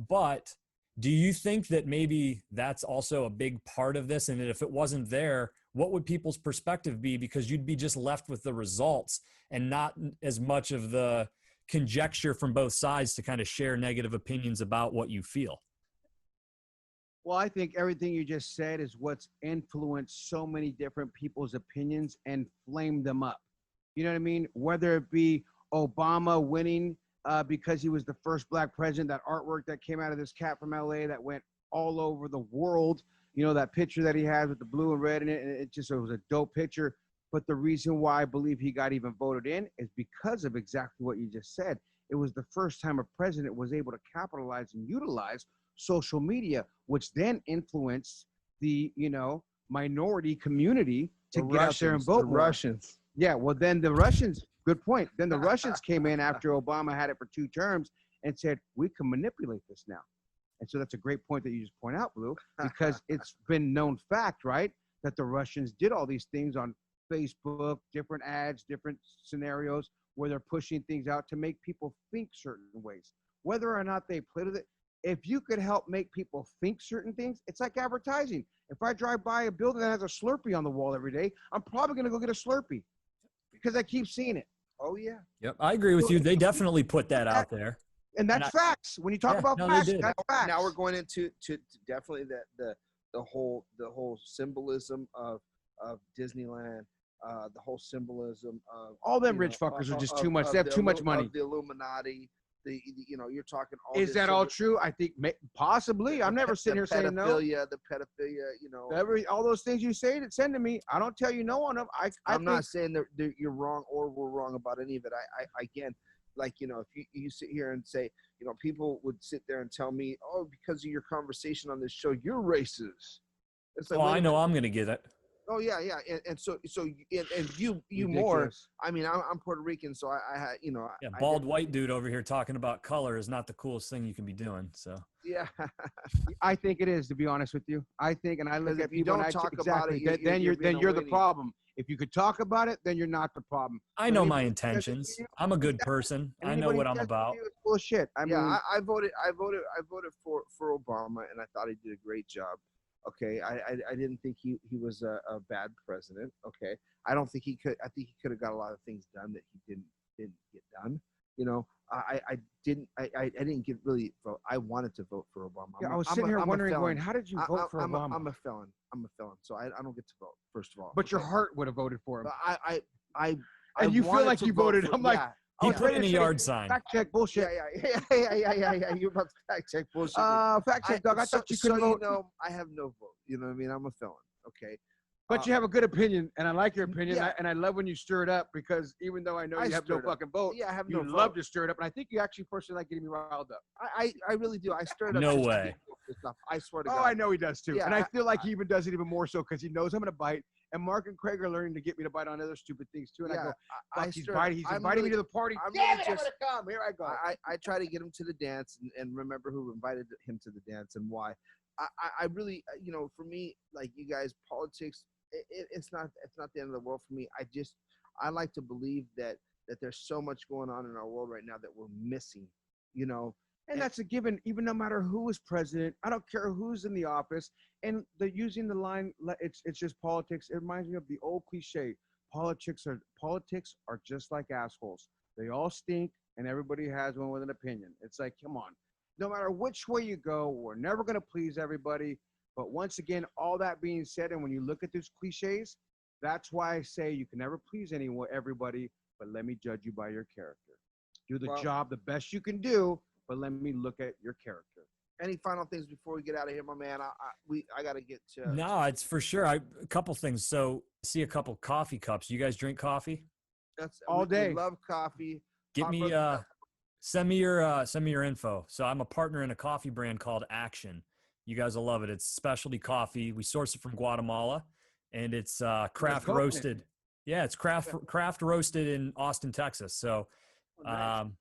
but do you think that maybe that's also a big part of this? And that if it wasn't there, what would people's perspective be? Because you'd be just left with the results and not as much of the conjecture from both sides to kind of share negative opinions about what you feel. Well, I think everything you just said is what's influenced so many different people's opinions and flamed them up. You know what I mean? Whether it be Obama winning because he was the first black president, that artwork that came out of this cat from LA that went all over the world, that picture that he had with the blue and red in it, and it was a dope picture. But the reason why I believe he got even voted in is because of exactly what you just said. It was the first time a president was able to capitalize and utilize social media, which then influenced the, minority community to get out there and vote. The Russians. Yeah, well, then the Russians, good point. Then the Russians came in after Obama had it for 2 terms and said, we can manipulate this now. And so that's a great point that you just point out, Blue, because it's been known fact, right, that the Russians did all these things on Facebook, different ads, different scenarios where they're pushing things out to make people think certain ways. Whether or not they played with it, if you could help make people think certain things, it's like advertising. If I drive by a building that has a Slurpee on the wall every day, I'm probably going to go get a Slurpee because I keep seeing it. Oh, yeah. Yep, I agree with you. They definitely put that out there. And that's facts. When you talk about facts, that's facts. Now we're going into definitely the whole symbolism of Disneyland, the whole symbolism of all them rich fuckers are just too much. They have too much money. The Illuminati. You're talking all. Is that all true? I think possibly. I'm never sitting here saying no. The pedophilia, all those things you say that send to me. I don't tell you no on them. I'm not saying that you're wrong or we're wrong about any of it. I again, if you sit here and say, people would sit there and tell me, oh, because of your conversation on this show, you're racist. It's like, I know I'm going to get it. Oh yeah, and so you more. I mean, I'm Puerto Rican, so I had bald white dude over here talking about color is not the coolest thing you can be doing. So yeah, I think it is, to be honest with you. I think, and I look at people. If you don't talk about it, then you're the problem. If you could talk about it, then you're not the problem. I know my intentions. I'm a good person. I know what I'm about. Bullshit. I voted for Obama, and I thought he did a great job. Okay, I didn't think he was a bad president. Okay, I don't think he could. I think he could have got a lot of things done that he didn't get done. I didn't get really vote. I wanted to vote for Obama. Yeah, I was sitting here wondering, going, how did you vote for Obama? I'm a felon, so I don't get to vote. First of all, but your heart would have voted for him. But I and you feel like you voted. I'm like. He put in a yard sign. Fact check bullshit. Yeah. You're about to fact check bullshit. Fact check, dog. I thought you couldn't vote. I have no vote. You know what I mean? I'm a felon. Okay. But you have a good opinion, and I like your opinion, and I love when you stir it up because even though I know you have no fucking vote, I have no vote. You love to stir it up, and I think you actually personally like getting me riled up. I really do. I stir it up. No way. I swear to God. Oh, I know he does too, and I feel like he even does it even more so because he knows I'm gonna bite. And Mark and Craig are learning to get me to bite on other stupid things too. And I go, fuck, he's I'm inviting me to the party. I'm Damn really it, I'm gonna come. Here I go. I try to get him to the dance and remember who invited him to the dance and why. I really, for me, like you guys, politics, it's not the end of the world for me. I like to believe that there's so much going on in our world right now that we're missing, And that's a given, even no matter who is president. I don't care who's in the office. And they're using the line, it's just politics. It reminds me of the old cliche. Politics are just like assholes. They all stink, and everybody has one with an opinion. It's like, come on. No matter which way you go, we're never going to please everybody. But once again, all that being said, and when you look at these cliches, that's why I say you can never please everybody, but let me judge you by your character. Do the job the best you can do, but let me look at your character. Any final things before we get out of here, my man? I got to get to. No, it's for sure. A couple things. So, see a couple coffee cups. You guys drink coffee? That's all day. We love coffee. Get me send me your info. So I'm a partner in a coffee brand called Action. You guys will love it. It's specialty coffee. We source it from Guatemala, and it's craft roasted. Yeah, it's craft roasted in Austin, Texas. So, I'll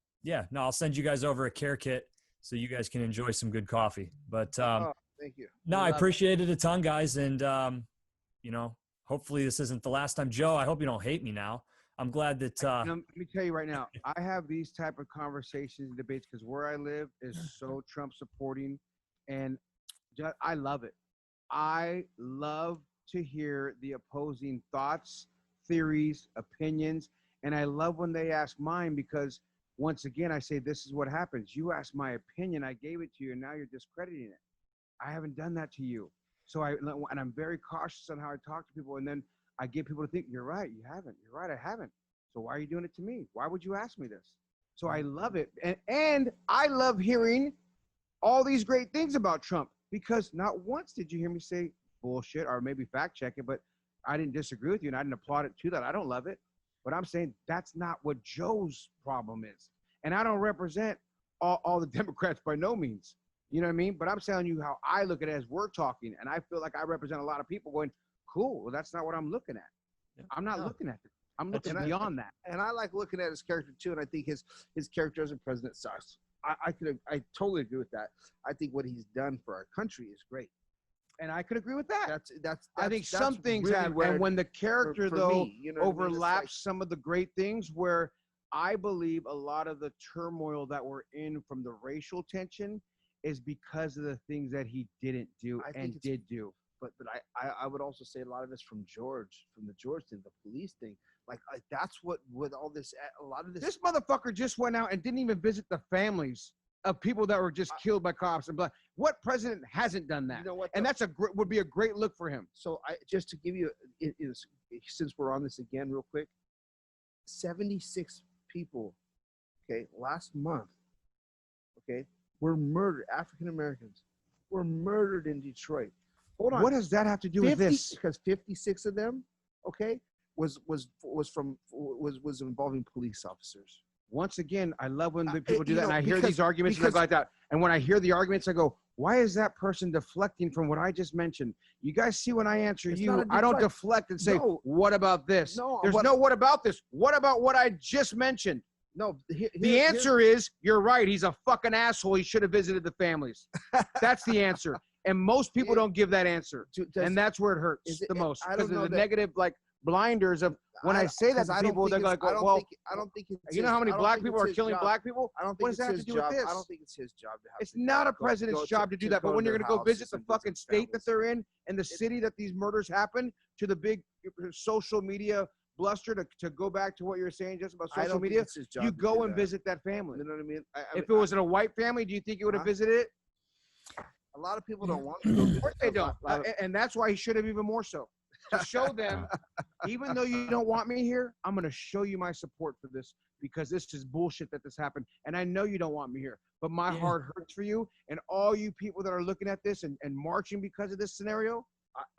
send you guys over a care kit so you guys can enjoy some good coffee. But thank you. No, I appreciate it a ton, guys, and hopefully this isn't the last time. Joe, I hope you don't hate me now. I'm glad that. Let me tell you right now, I have these type of conversations and debates because where I live is so Trump supporting, and I love it. I love to hear the opposing thoughts, theories, opinions, and I love when they ask mine because once again, I say this is what happens. You asked my opinion, I gave it to you, and now you're discrediting it. I haven't done that to you, and I'm very cautious on how I talk to people, and then I get people to think, you're right, you haven't. You're right, I haven't. So why are you doing it to me? Why would you ask me this? So I love it. And I love hearing all these great things about Trump because not once did you hear me say bullshit or maybe fact check it, but I didn't disagree with you and I didn't applaud it to that. I don't love it. But I'm saying that's not what Joe's problem is. And I don't represent all the Democrats by no means. You know what I mean? But I'm telling you how I look at it as we're talking. And I feel like I represent a lot of people going, cool. Well, that's not what I'm looking at. Yeah. I'm not looking at it. I'm looking beyond that. And I like looking at his character too. And I think his character as a president sucks. I totally agree with that. I think what he's done for our country is great. And I could agree with that. That's I think some things really have, and when the character for though me, you know overlaps some of the great things where I believe a lot of the turmoil that we're in from the racial tension is because of the things that he didn't do and did do. But I would also say a lot of it's from the George thing, the police thing. Like that's what with all this, a lot of this. This motherfucker just went out and didn't even visit the families of people that were just killed by cops and blood. What president hasn't done that? You know what? And that's would be a great look for him. So just to give you, since we're on this again real quick, 76 people, okay, last month, okay, were murdered. African Americans were murdered in Detroit. Hold on. What does that have to do with this? Because 56 of them, okay, was involving police officers. Once again, I love when people do that, and I hear these arguments and I go like that. And when I hear the arguments, I go, why is that person deflecting from what I just mentioned? You guys see when I answer you, I don't deflect and say, what about this? No, there's no what about this. What about what I just mentioned? No, the answer is, you're right. He's a fucking asshole. He should have visited the families. That's the answer. And most people don't give that answer. And that's where it hurts the most. Because of the negative, like, blinders of when I say that to people, they're like, well, I don't think it's you know how many black people are killing black people? I don't think what does that have to do with this? I don't think it's his job to have. It's not a president's job to do that. But when you're going to go visit the fucking state that they're in and the city that these murders happen, to the big social media bluster, to go back to what you're saying just about social media, you go and visit that family. You know what I mean? If it was in a white family, do you think you would have visited it? A lot of people don't want to. Of course they don't. And that's why he should have even more so. To show them, even though you don't want me here, I'm going to show you my support for this because this is bullshit that this happened. And I know you don't want me here, but my heart hurts for you. And all you people that are looking at this and marching because of this scenario,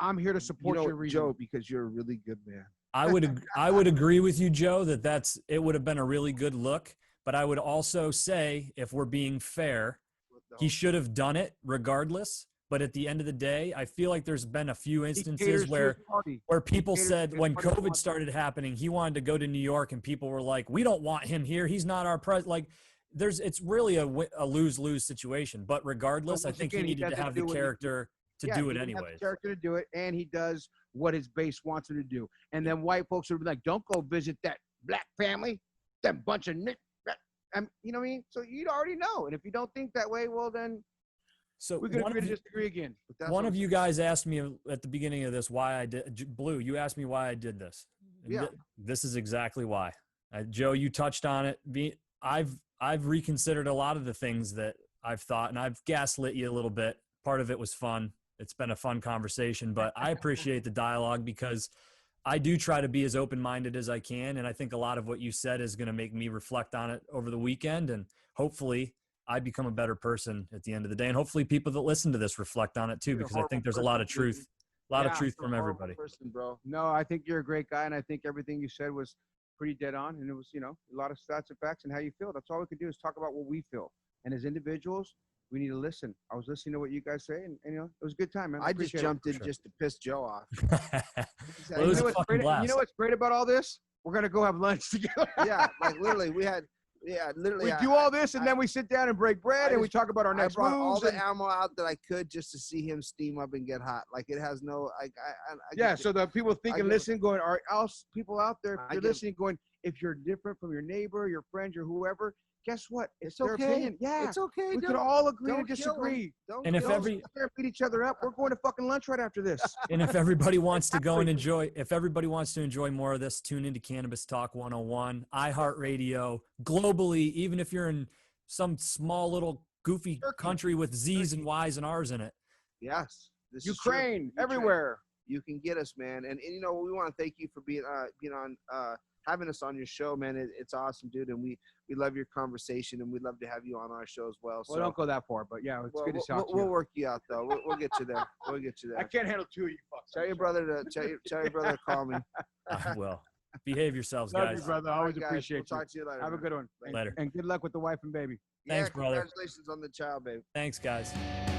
I'm here to support your reason. Joe, because you're a really good man. I would agree with you, Joe, that it would have been a really good look. But I would also say, if we're being fair, he should have done it regardless. But at the end of the day, I feel like there's been a few He instances caters to where his party. people caters said to his when party COVID wants. started happening, he wanted to go to New York, and people were like, "We don't want him here. He's not our president." Like, it's really a lose-lose situation. But regardless, I once think he again, he needed to doesn't have do the what he- character to Yeah, do he it doesn't have the anyways. character to do it, and he does what his base wants him to do. And then white folks would be like, "Don't go visit that black family, that bunch of nick." You know what I mean? So you already know. And if you don't think that way, well, then So we're gonna one agree of to you, disagree again. But that's one what of I'm you saying. guys asked me at the beginning of this why I did. Blue, you asked me why I did this. And Yeah. This is exactly why. Joe, you touched on it. I've reconsidered a lot of the things that I've thought, and I've gaslit you a little bit. Part of it was fun. It's been a fun conversation, but I appreciate the dialogue because I do try to be as open-minded as I can. And I think a lot of what you said is going to make me reflect on it over the weekend. And hopefully I become a better person at the end of the day. And hopefully people that listen to this reflect on it too, You're a because I think horrible there's a lot of person, dude. truth, a lot of Yeah, truth You're a from horrible everybody. person, bro. No, I think you're a great guy, and I think everything you said was pretty dead on, and it was, a lot of stats and facts and how you feel. That's all we could do is talk about what we feel. And as individuals, we need to listen. I was listening to what you guys say, and it was a good time, man. I just appreciate it. jumped in Sure. just to piss Joe off. Well, it was You know a what's fucking great? blast. You know what's great about all this? We're gonna go have lunch together. Yeah, like literally, literally. We do all this, and then we sit down and break bread, and we talk about our I next brought all moves. the and- ammo out that I could just to see him steam up and get hot. Like it has no, I Yeah, just- so the people think I and get- listen, going, are else people out there, if I you're get- listening, going, if you're different from your neighbor, your friend, or whoever, guess what? it's their okay. opinion. Yeah, It's okay. we could don't- all agree to don't kill 'em. disagree. Don't And if kill 'em. every- Sit there and beat each other up. We're going to fucking lunch right after this. And if everybody wants to go and enjoy, if everybody wants to enjoy more of this, tune into Cannabis Talk 101, iHeartRadio, globally, even if you're in some small little goofy Turkey. country with Z's and Y's and R's in it. Yes, this is true. Ukraine, everywhere. You can get us, man. And we want to thank you for being on having us on your show, man. It's awesome, dude. And we love your conversation, and we'd love to have you on our show as well. Well, don't go that far, but yeah, it's good to talk to we'll you. work you out though. We'll get you there. We'll get you I there. can't handle two of you fucks. Tell your brother to call me. I will. Behave yourselves, Love guys. you, brother. I All always right, guys. appreciate We'll you. talk to you later. Have a man. good one. Later. And good luck with the wife and baby. Thanks, Yeah, brother. Congratulations on the child, babe. Thanks, guys.